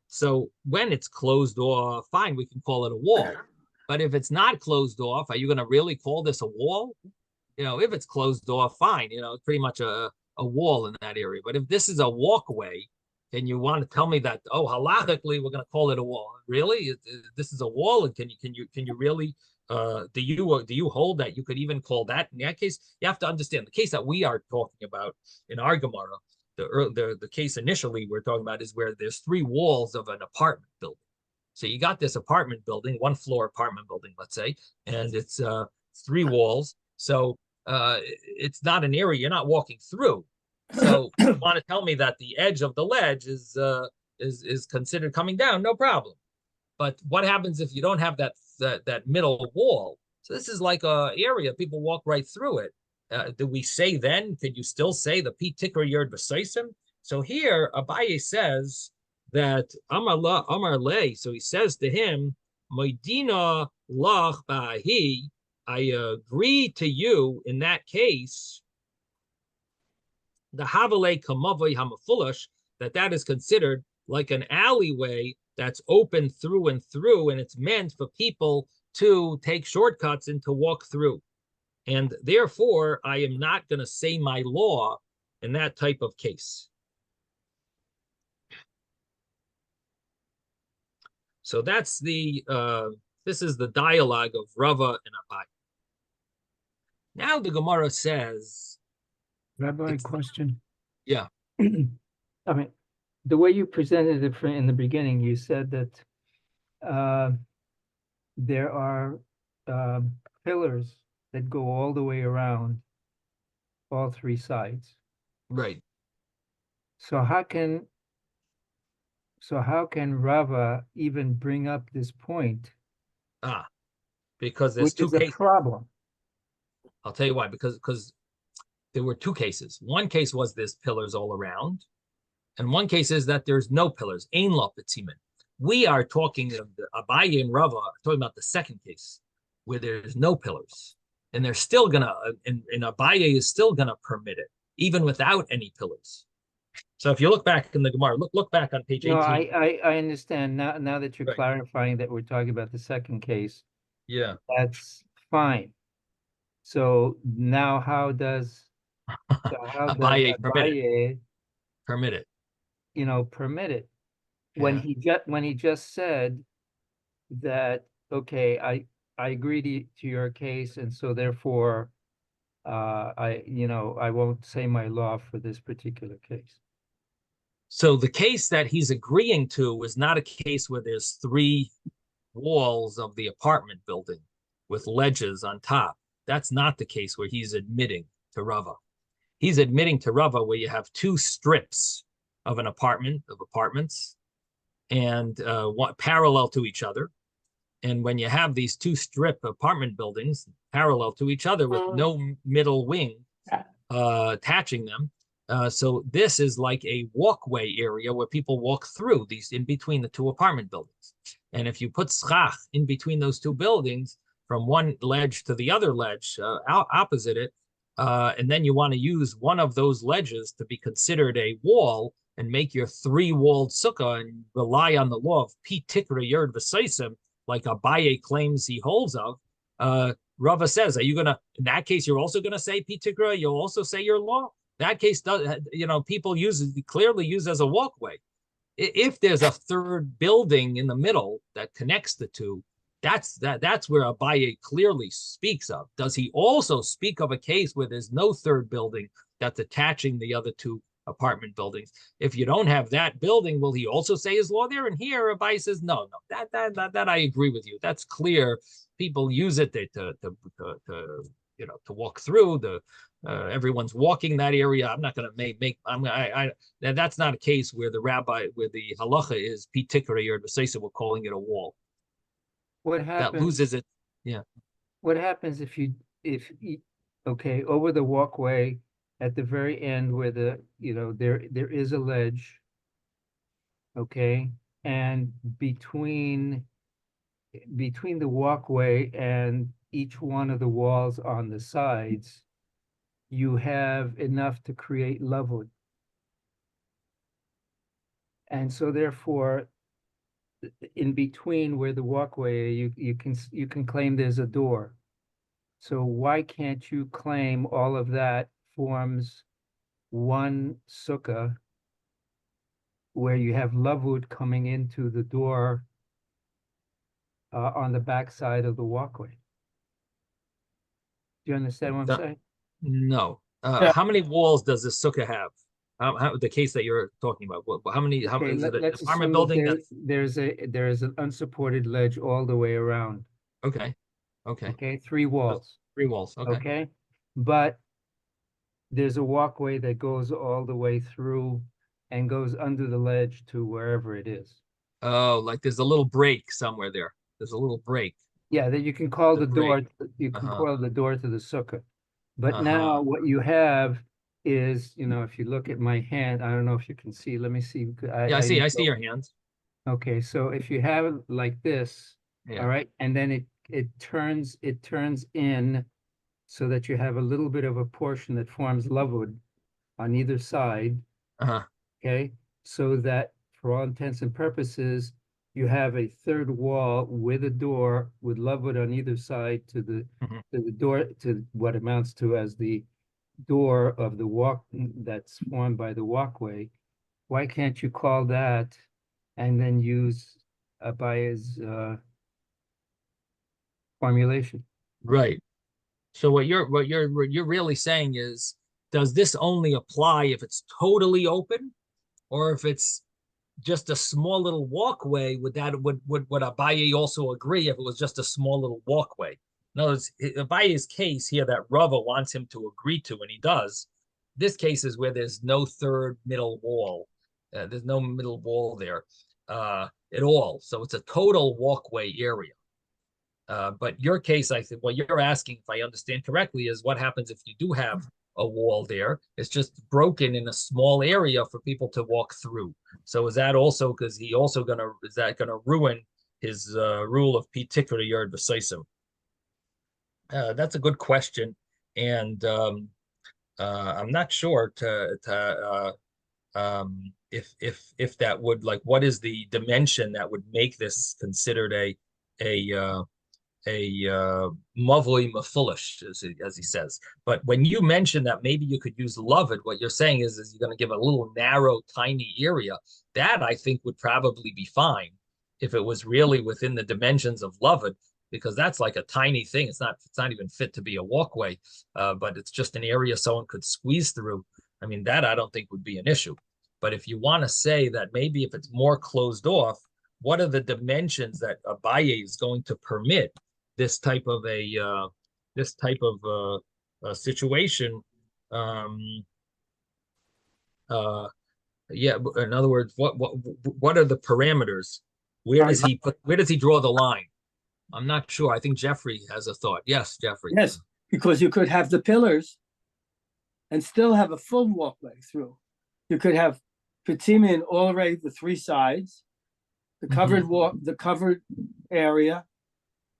[SPEAKER 1] So when it's closed off, fine, we can call it a wall. But if it's not closed off, are you going to really call this a wall? If it's closed off, fine. It's pretty much a wall in that area. But if this is a walkway, then you want to tell me that, halachically, we're going to call it a wall. Really? This is a wall? And can you really, do you hold that you could even call that? In that case, you have to understand the case that we are talking about in our Gemara. The case initially we're talking about is where there's three walls of an apartment building. So you got this apartment building, 1-floor apartment building, let's say, and it's three walls. So it's not an area you're not walking through. So you want to tell me that the edge of the ledge is considered coming down? No problem. But what happens if you don't have that middle wall? So this is like a area people walk right through it. Do we say then? Could you still say the pitikra yerd b'saisim? So here Abaye says that Amar le. So he says to him, Moidina lach ba'ahi. I agree to you in that case. The havale kamavoi hamafulish, that is considered like an alleyway that's open through and through, and it's meant for people to take shortcuts and to walk through. And therefore, I am not going to say my law in that type of case. So that's this is the dialogue of Rava and Abaye. Now the Gemara says,
[SPEAKER 6] Rabbi, question.
[SPEAKER 1] Yeah.
[SPEAKER 6] I mean, the way you presented it in the beginning, you said that there are pillars that go all the way around all three sides.
[SPEAKER 1] Right.
[SPEAKER 6] So how can Rava even bring up this point,
[SPEAKER 1] Ah, because there's
[SPEAKER 6] which
[SPEAKER 1] two
[SPEAKER 6] is a
[SPEAKER 1] cases.
[SPEAKER 6] problem?
[SPEAKER 1] I'll tell you why. Because there were two cases. One case was there's pillars all around, and one case is that there's no pillars. Ein lo petzimin. We are talking of the Abaye and Rava, talking about the second case where there's no pillars, and they're still gonna, and Abaye is still gonna permit it even without any pillars. So if you look back in the Gemara, look back on page 18.
[SPEAKER 6] No, I understand now that you're
[SPEAKER 1] Right.
[SPEAKER 6] clarifying that we're talking about the second case.
[SPEAKER 1] Yeah.
[SPEAKER 6] That's fine. So now how does
[SPEAKER 1] Abaye permit it.
[SPEAKER 6] Abaye,
[SPEAKER 1] Permit it.
[SPEAKER 6] permit it? When
[SPEAKER 1] Yeah.
[SPEAKER 6] he just said that, okay, I agree to your case, and so therefore I won't say my law for this particular case.
[SPEAKER 1] So the case that he's agreeing to is not a case where there's three walls of the apartment building with ledges on top. That's not the case where he's admitting to Rava. He's admitting to Rava where you have two strips of apartments, and one parallel to each other. And when you have these two strip apartment buildings parallel to each other with no middle wing attaching them, so this is like a walkway area where people walk through these in between the two apartment buildings. And if you put schach in between those two buildings from one ledge to the other ledge opposite it, and then you want to use one of those ledges to be considered a wall and make your three-walled sukkah and rely on the law of pi tikra yerd v'seisim, like Abaye claims he holds of, Rava says, are you going to, in that case, you're also going to say pi tikra, you'll also say your law? That case does, people clearly use as a walkway. If there's a third building in the middle that connects the two, that's where Abaye clearly speaks of. Does he also speak of a case where there's no third building that's attaching the other two apartment buildings? If you don't have that building, will he also say his law there? And here Abaye says, no, that I agree with you. That's clear. People use it to walk through. Everyone's walking that area. I'm not going to that's not a case where the halacha is pi tikra yerd v'seisa, we're calling it a wall.
[SPEAKER 6] What happens?
[SPEAKER 1] That loses it. Yeah.
[SPEAKER 6] What happens if over the walkway at the very end where there is a ledge, okay, and between the walkway and each one of the walls on the sides, you have enough to create lavud. And so therefore, in between where the walkway, you can claim there's a door. So why can't you claim all of that forms one sukkah where you have lavud coming into the door on the back side of the walkway? Do you understand what I'm saying?
[SPEAKER 1] No.
[SPEAKER 4] Yeah.
[SPEAKER 1] How many walls does this sukkah have? The case that you're talking about? How many? How is it an apartment building?
[SPEAKER 6] There is an unsupported ledge all the way around.
[SPEAKER 1] Okay.
[SPEAKER 6] Okay, three walls.
[SPEAKER 1] Three walls.
[SPEAKER 6] Okay, but there's a walkway that goes all the way through and goes under the ledge to wherever it is.
[SPEAKER 1] Oh, like there's a little break somewhere there. There's a little break.
[SPEAKER 6] Yeah, that you can call the door. You can
[SPEAKER 1] Uh-huh.
[SPEAKER 6] call the door to the sukkah. But now what you have is, if you look at my hand, I don't know if you can see. Let me see.
[SPEAKER 1] I see your hands.
[SPEAKER 6] Okay, so if you have it like this,
[SPEAKER 1] Yeah.
[SPEAKER 6] all right, and then it turns in so that you have a little bit of a portion that forms lavud on either side.
[SPEAKER 1] Uh-huh.
[SPEAKER 6] Okay, so that for all intents and purposes, you have a third wall with a door with lavud on either side to the door, to what amounts to as the door of the walk that's formed by the walkway. Why can't you call that and then use Abaye's formulation?
[SPEAKER 1] Right. So what you're really saying is, does this only apply if it's totally open, or if it's just a small little walkway? Would Abaye also agree if it was just a small little walkway? In other words, by his case here that Rava wants him to agree to, and he does. This case is where there's no third middle wall. There's no middle wall there at all. So it's a total walkway area. But your case, I think, what you're asking, if I understand correctly, is what happens if you do have a wall there? It's just broken in a small area for people to walk through. So is that also because is that gonna ruin his rule of particular yard decisive? That's a good question, and I'm not sure if that would, like, what is the dimension that would make this considered a mavli mafulish, as he says. But when you mention that maybe you could use loved, what you're saying is you're going to give a little narrow, tiny area. That I think would probably be fine if it was really within the dimensions of loved, because that's like a tiny thing. It's not even fit to be a walkway, but it's just an area someone could squeeze through. I mean, that I don't think would be an issue. But if you want to say that maybe if it's more closed off, what are the dimensions that Abaye is going to permit this type of a situation? Yeah. In other words, what are the parameters? Where does he draw the line? I'm not sure. I think Jeffrey has a thought. Yes, Jeffrey.
[SPEAKER 4] Yes, because you could have the pillars and still have a full walkway through. You could have petimin all around the three sides, the covered the covered area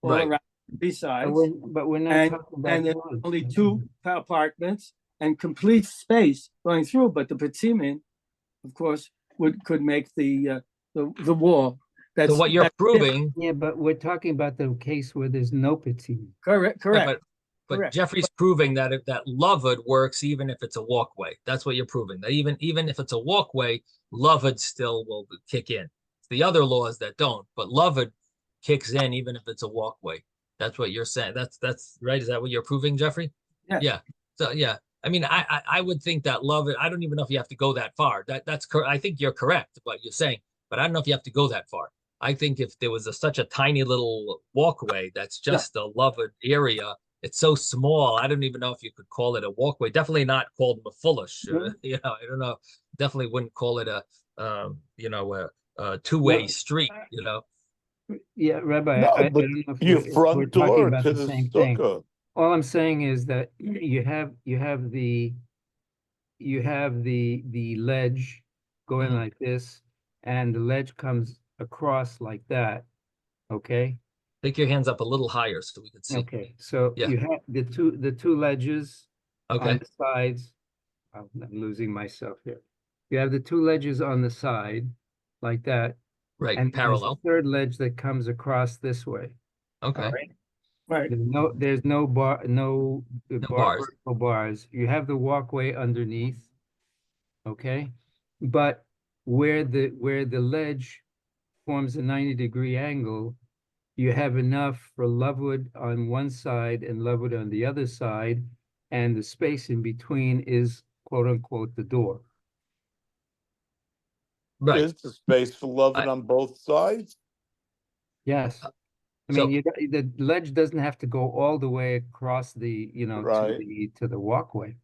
[SPEAKER 4] all
[SPEAKER 1] Right.
[SPEAKER 4] around three sides,
[SPEAKER 6] But we're not
[SPEAKER 4] and
[SPEAKER 6] talking about
[SPEAKER 4] and then
[SPEAKER 6] doors.
[SPEAKER 4] only two apartments and complete space going through. But the petimin, of course, could make the wall.
[SPEAKER 1] So what you're proving,
[SPEAKER 6] Yeah, but we're talking about the case where there's no petimin.
[SPEAKER 4] correct.
[SPEAKER 1] but
[SPEAKER 4] Correct.
[SPEAKER 1] Jeffrey's proving that if that loved works even if it's a walkway. That's what you're proving. That even if it's a walkway, loved still will kick in. It's the other laws that don't, but loved kicks in even if it's a walkway. That's what you're saying. That's right. Is that what you're proving, Jeffrey?
[SPEAKER 4] Yes.
[SPEAKER 1] Yeah. So yeah. I mean, I would think that loved. I don't even know if you have to go that far. That's correct. I think you're correct what you're saying, but I don't know if you have to go that far. I think if there was such a tiny little walkway that's just a loved area, it's so small. I don't even know if you could call it a walkway. Definitely not called mafulish. You know, I don't know. Definitely wouldn't call it a two-way street. You know.
[SPEAKER 6] Yeah, Rabbi,
[SPEAKER 3] No,
[SPEAKER 6] I
[SPEAKER 3] but
[SPEAKER 6] don't know if
[SPEAKER 3] your
[SPEAKER 6] we're
[SPEAKER 3] front
[SPEAKER 6] talking
[SPEAKER 3] door
[SPEAKER 6] about
[SPEAKER 3] to
[SPEAKER 6] the
[SPEAKER 3] the
[SPEAKER 6] same thing.
[SPEAKER 3] sukkah.
[SPEAKER 6] All I'm saying is that you have the ledge going like this, and the ledge comes across like that. Okay.
[SPEAKER 1] Take your hands up a little higher so we can see.
[SPEAKER 6] Okay. So
[SPEAKER 1] Yeah.
[SPEAKER 6] you have the two ledges
[SPEAKER 1] Okay.
[SPEAKER 6] on the sides. I'm losing myself here. You have the two ledges on the side like that.
[SPEAKER 1] Right.
[SPEAKER 6] And there's a
[SPEAKER 1] Parallel.
[SPEAKER 6] third ledge that comes across this way.
[SPEAKER 1] Okay.
[SPEAKER 6] All right.
[SPEAKER 4] Right.
[SPEAKER 6] There's no
[SPEAKER 1] bars.
[SPEAKER 6] vertical bars. You have the walkway underneath. Okay. But where the ledge forms a 90-degree angle, you have enough for lovewood on one side and lovewood on the other side, and the space in between is quote unquote the door.
[SPEAKER 1] Right.
[SPEAKER 3] Is the space for loving on both sides?
[SPEAKER 6] Yes. I
[SPEAKER 1] So-
[SPEAKER 6] mean, the ledge doesn't have to go all the way across the,
[SPEAKER 3] Right.
[SPEAKER 6] to the walkway.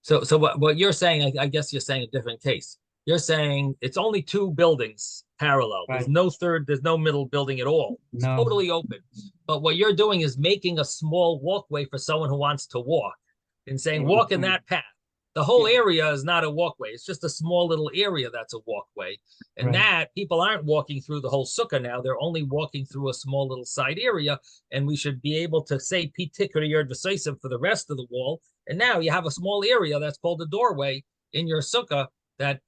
[SPEAKER 1] So what you're saying, I guess you're saying a different case. You're saying it's only two buildings parallel. There's
[SPEAKER 6] Right.
[SPEAKER 1] there's no middle building at all. It's
[SPEAKER 6] No.
[SPEAKER 1] totally open. But what you're doing is making a small walkway for someone who wants to walk and saying, walk in that path. The whole area is not a walkway. It's just a small little area that's a walkway. And
[SPEAKER 6] Right.
[SPEAKER 1] that people aren't walking through the whole sukkah now. They're only walking through a small little side area. And we should be able to say particular decisive for the rest of the wall. And now you have a small area that's called a doorway in your sukkah that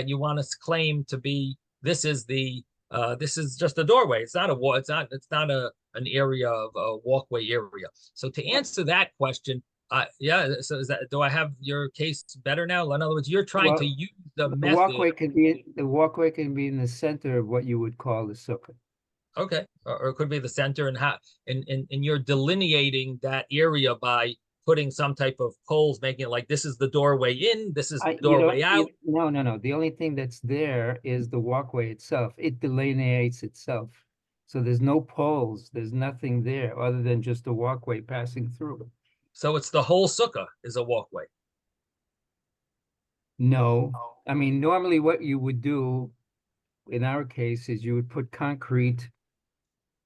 [SPEAKER 1] you want to claim to be, this is just a doorway. It's not a wall. It's not an area of a walkway area. So to answer that question, yeah. So do I have your case better now? In other words, you're trying to use the method.
[SPEAKER 6] walkway can be in the center of what you would call the sukkah.
[SPEAKER 1] Okay, or it could be the center, and you're delineating that area by putting some type of poles, making it like this is the doorway in, this is the doorway out.
[SPEAKER 6] No. The only thing that's there is the walkway itself. It delineates itself. So there's no poles, there's nothing there other than just a walkway passing through.
[SPEAKER 1] So it's the whole sukkah is a walkway.
[SPEAKER 6] No, I mean, normally what you would do in our case is you would put concrete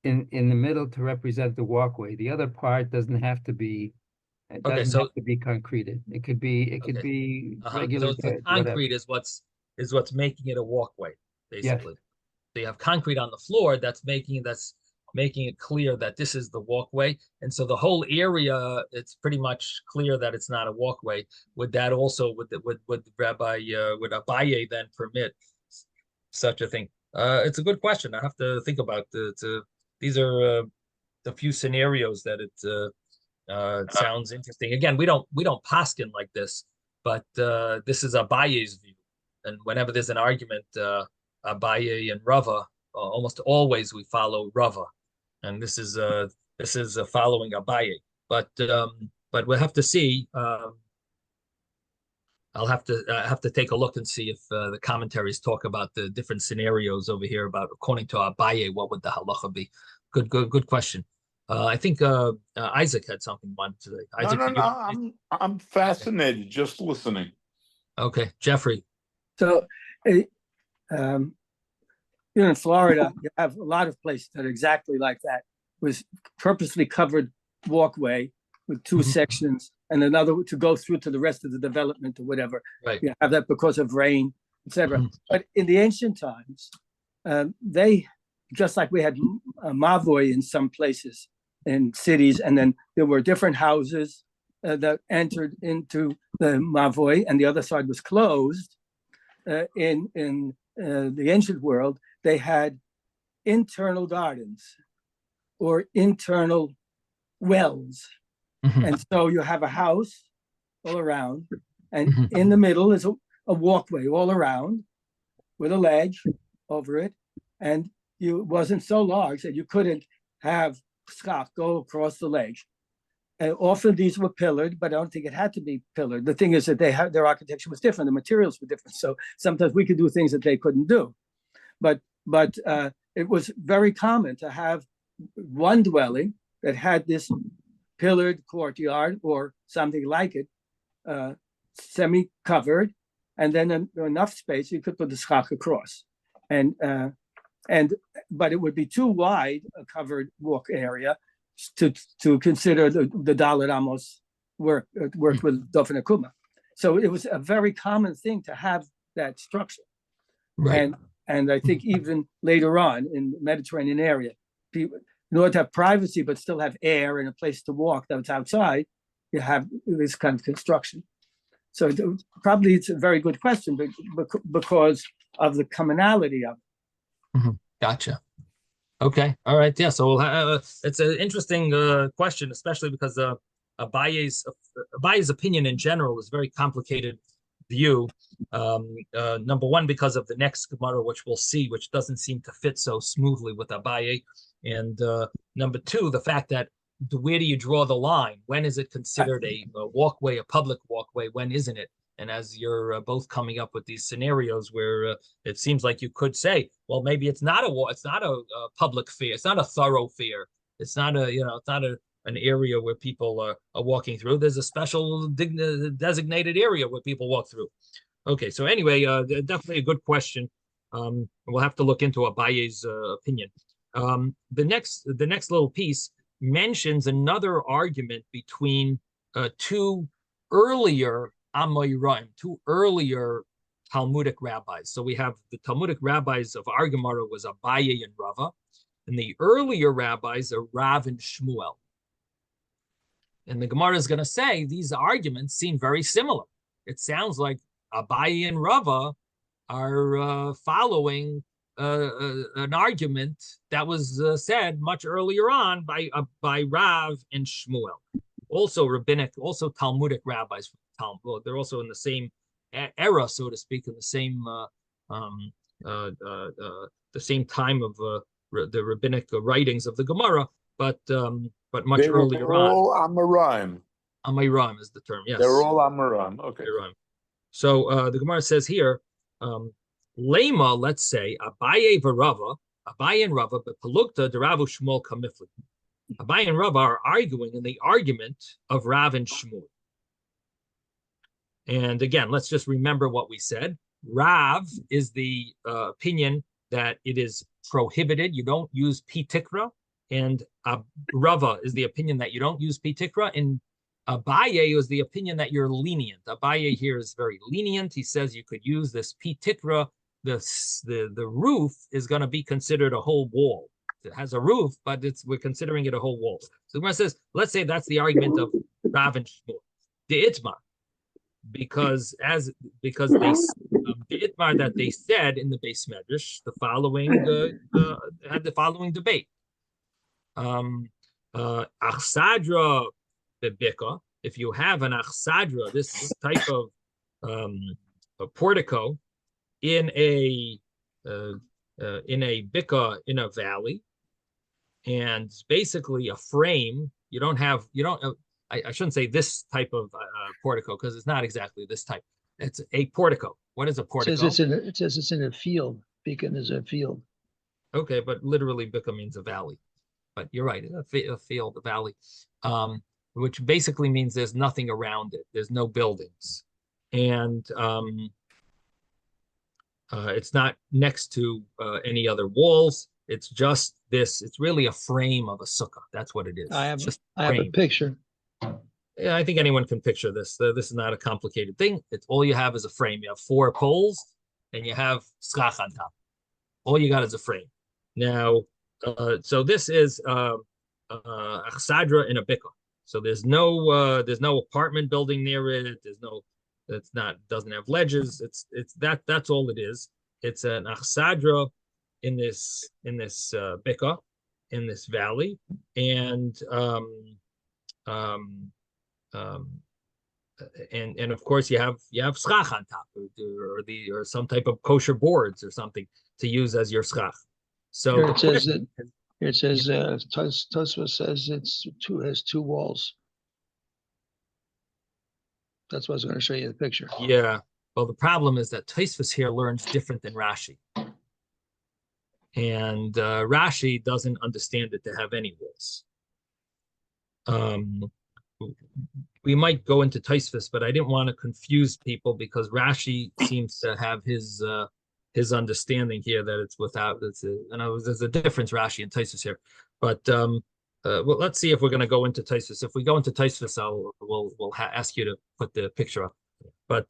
[SPEAKER 6] in the middle to represent the walkway. The other part doesn't have to be, it
[SPEAKER 1] Okay,
[SPEAKER 6] doesn't
[SPEAKER 1] so
[SPEAKER 6] have to be concreted. It could be, it could
[SPEAKER 1] Okay.
[SPEAKER 6] be
[SPEAKER 1] So
[SPEAKER 6] regular
[SPEAKER 1] it's the
[SPEAKER 6] dirt, whatever.
[SPEAKER 1] concrete is what's making it a walkway,
[SPEAKER 6] Yes.
[SPEAKER 1] basically. So you have concrete on the floor that's making it clear that this is the walkway. And so the whole area, it's pretty much clear that it's not a walkway. Would that also would Abaye then permit such a thing? It's a good question. I have to think about these are the few scenarios that it sounds interesting. Again, we don't paskin like this, but this is Abaye's view. And whenever there's an argument, Abaye and Rava, almost always we follow Rava, and this is following Abaye. But we'll have to see. I'll have to take a look and see if the commentaries talk about the different scenarios over here about according to Abaye, what would the halacha be? Good question. I think Isaac had something wanted to say. Isaac,
[SPEAKER 3] No. I'm fascinated just listening.
[SPEAKER 1] Okay, Jeffrey.
[SPEAKER 4] So, in Florida, you have a lot of places that are exactly like that, with purposely covered walkway with two sections and another to go through to the rest of the development or whatever.
[SPEAKER 1] Right.
[SPEAKER 4] You have that because of rain, etc. But in the ancient times, they, just like we had mavoi in some places in cities, and then there were different houses that entered into the mavoi, and the other side was closed. In the ancient world, they had internal gardens or internal wells. And so you have a house all around, and in the middle is a walkway all around with a ledge over it. And it wasn't so large that you couldn't have schach go across the ledge. And often these were pillared, but I don't think it had to be pillared. The thing is that their architecture was different, the materials were different. So sometimes we could do things that they couldn't do. But it was very common to have one dwelling that had this pillared courtyard or something like it, semi-covered, and then enough space you could put the schach across. But it would be too wide a covered walk area to consider the Dalet Amos work with Dofen Akuma. So it was a very common thing to have that structure.
[SPEAKER 1] Right.
[SPEAKER 4] And I think even later on in the Mediterranean area, people, in order to have privacy but still have air and a place to walk that's outside, you have this kind of construction. So probably it's a very good question, because of the commonality of it.
[SPEAKER 1] Gotcha. Okay. All right. Yeah. So we'll it's an interesting question, especially because Abaye's opinion in general is a very complicated view. Number one, because of the next Gemara, which we'll see, which doesn't seem to fit so smoothly with Abaye. And number two, the fact that where do you draw the line? When is it considered a walkway, a public walkway? When isn't it? And as you're both coming up with these scenarios where it seems like you could say, well, maybe it's not a public fair, it's not a thoroughfare, it's not an area where people are walking through. There's a special designated area where people walk through. Okay, so anyway, definitely a good question. We'll have to look into Abaye's opinion. The next little piece mentions another argument between two earlier Amoraim, two earlier Talmudic rabbis. So we have the Talmudic rabbis of our Gemara was Abaye and Rava, and the earlier rabbis are Rav and Shmuel. And the Gemara is going to say these arguments seem very similar. It sounds like Abaye and Rava are following an argument that was said much earlier on by Rav and Shmuel. Also rabbinic, also Talmudic rabbis from Talmud. Well, they're also in the same era, so to speak, in the same time of the rabbinic writings of the Gemara, but much earlier on.
[SPEAKER 3] All Amoraim.
[SPEAKER 1] Amoraim is the term. Yes,
[SPEAKER 3] They're all Amoraim. Okay.
[SPEAKER 1] Amoraim. So the Gemara says here, Lema, let's say Abaye v'Rava Abaye and Rava, but Palukta, the Rav Shmuel Kamifli. Abaye and Rava are arguing in the argument of Rav and Shmuel. And again, let's just remember what we said. Rav is the opinion that it is prohibited. You don't use pitikra. And Rava is the opinion that you don't use pitikra. And Abaye is the opinion that you're lenient. Abaye here is very lenient. He says you could use this pitikra. The roof is going to be considered a whole wall. It has a roof, but we're considering it a whole wall. So when it says, let's say that's the argument of Rav and Shmuel. The Itmar. Because the itmar that they said in the Beis Medrash, the following had the following debate. Achsadra bebika, if you have an achsadra, this type of a portico in a bika in a valley, and basically a frame, I shouldn't say this type of portico because it's not exactly this type. It's a portico. What is a portico?
[SPEAKER 5] It says it's in a field. Beacon is a field.
[SPEAKER 1] Okay, but literally Bika means a valley. But you're right, a field, a valley, which basically means there's nothing around it. There's no buildings. And it's not next to any other walls. It's just this. It's really a frame of a sukkah. That's what it is.
[SPEAKER 5] I have a picture.
[SPEAKER 1] Yeah, I think anyone can picture this. This is not a complicated thing. It's all you have is a frame. You have 4 poles, and you have schach on top. All you got is a frame. Now, so this is achsadra in a bika. So there's no apartment building near it. Doesn't have ledges. That's all it is. It's an achsadra in this bika, in this valley, and of course you have schach on top, or some type of kosher boards or something to use as your schach. So
[SPEAKER 5] it says Tosfos says has 2 walls. That's what I was going to show you the picture.
[SPEAKER 1] Yeah. Well, the problem is that Tosfos here learns different than Rashi, and Rashi doesn't understand it to have any walls. We mimight go into Tosfos, but I didn't want to confuse people because Rashi seems to have his understanding here that it's without. There's a difference, Rashi and Tosfos here, but well, let's see if we're going to go into Tosfos. If we go into Tosfos, we'll ask you to put the picture up. But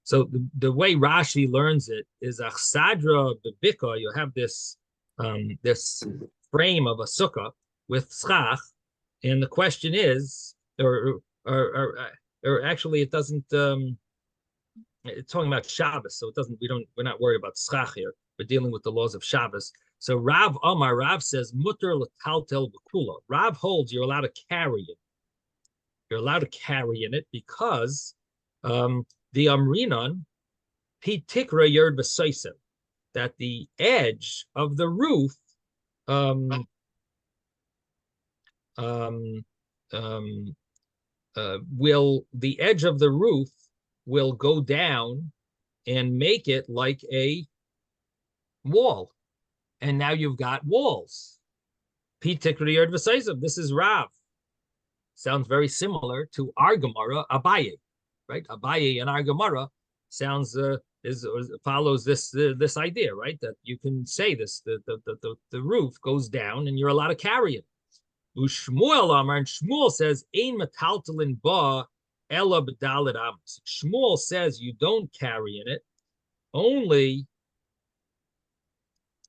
[SPEAKER 1] so the way Rashi learns it is achsadra bebika. You have this this frame of a sukkah with schach, and the question is, or actually, it doesn't. It's talking about Shabbos, so it doesn't. We're not worried about schach here. We're dealing with the laws of Shabbos. So Rav says mutter l'taltel b'kula. Rav holds you're allowed to carry it. You're allowed to carry in it because the amrinon pitikra yerd b'soisev, that the edge of the roof the edge of the roof will go down and make it like a wall. And now you've got walls. This is Rav. Sounds very similar to our Gemara, Abaye, right? Abaye and our Gemara sounds follows this idea, right? That you can say this, the roof goes down and you're allowed to carry it. Shmuel Amar, and Shmuel says, Ein metaltalin ba ela b'dalet amos. Shmuel says you don't carry in it, only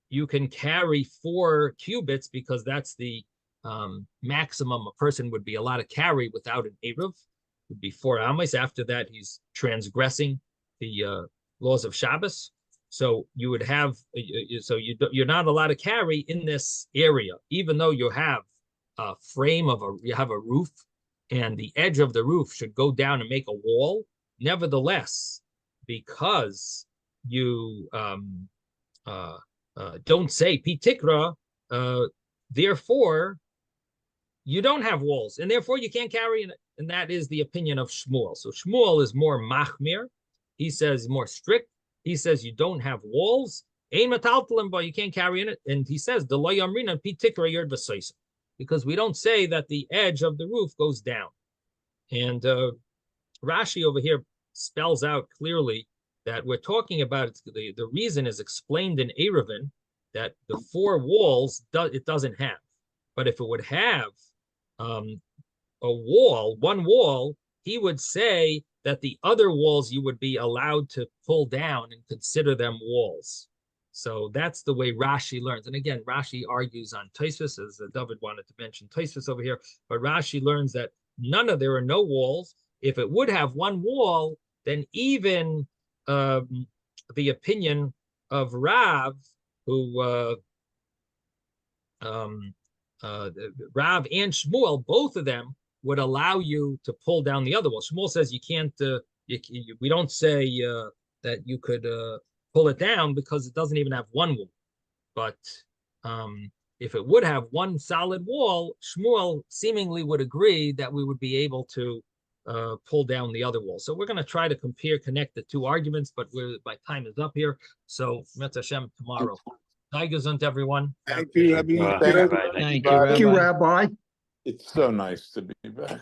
[SPEAKER 1] you can carry 4 cubits because that's the maximum a person would be allowed to carry without an Eruv. Would be 4 amos. After that, he's transgressing the laws of Shabbos. So you would have, you're not allowed to carry in this area, even though you have a frame you have a roof, and the edge of the roof should go down and make a wall. Nevertheless, because you don't say pitikra, therefore you don't have walls, and therefore you can't carry it. And that is the opinion of Shmuel. So Shmuel is more machmir. He says more strict. He says you don't have walls, Ein metaltalim, but you can't carry in it. And he says, the loy amrina pi tikra yerd v'soisa, because we don't say that the edge of the roof goes down. And Rashi over here spells out clearly that we're talking about the reason is explained in Eruvin, that the four walls it doesn't have. But if it would have one wall, he would say that the other walls you would be allowed to pull down and consider them walls. So that's the way Rashi learns. And again, Rashi argues on Tosfos, as David wanted to mention Tosfos over here, but Rashi learns that there are no walls. If it would have one wall, then even the opinion of Rav, who Rav and Shmuel, both of them would allow you to pull down the other wall. Shmuel says you can't. We don't say that you could pull it down because it doesn't even have one wall. But if it would have one solid wall, Shmuel seemingly would agree that we would be able to pull down the other wall. So we're going to try to connect the two arguments, but my time is up here. So Metz Hashem tomorrow. Gesund, everyone.
[SPEAKER 3] Thank you, Rabbi.
[SPEAKER 5] Thank you, Rabbi.
[SPEAKER 3] It's so nice to be back.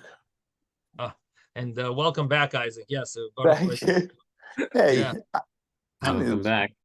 [SPEAKER 1] And welcome back, Isaac. Yes.
[SPEAKER 3] Thank you. Hey,
[SPEAKER 1] Yeah.
[SPEAKER 2] Welcome back.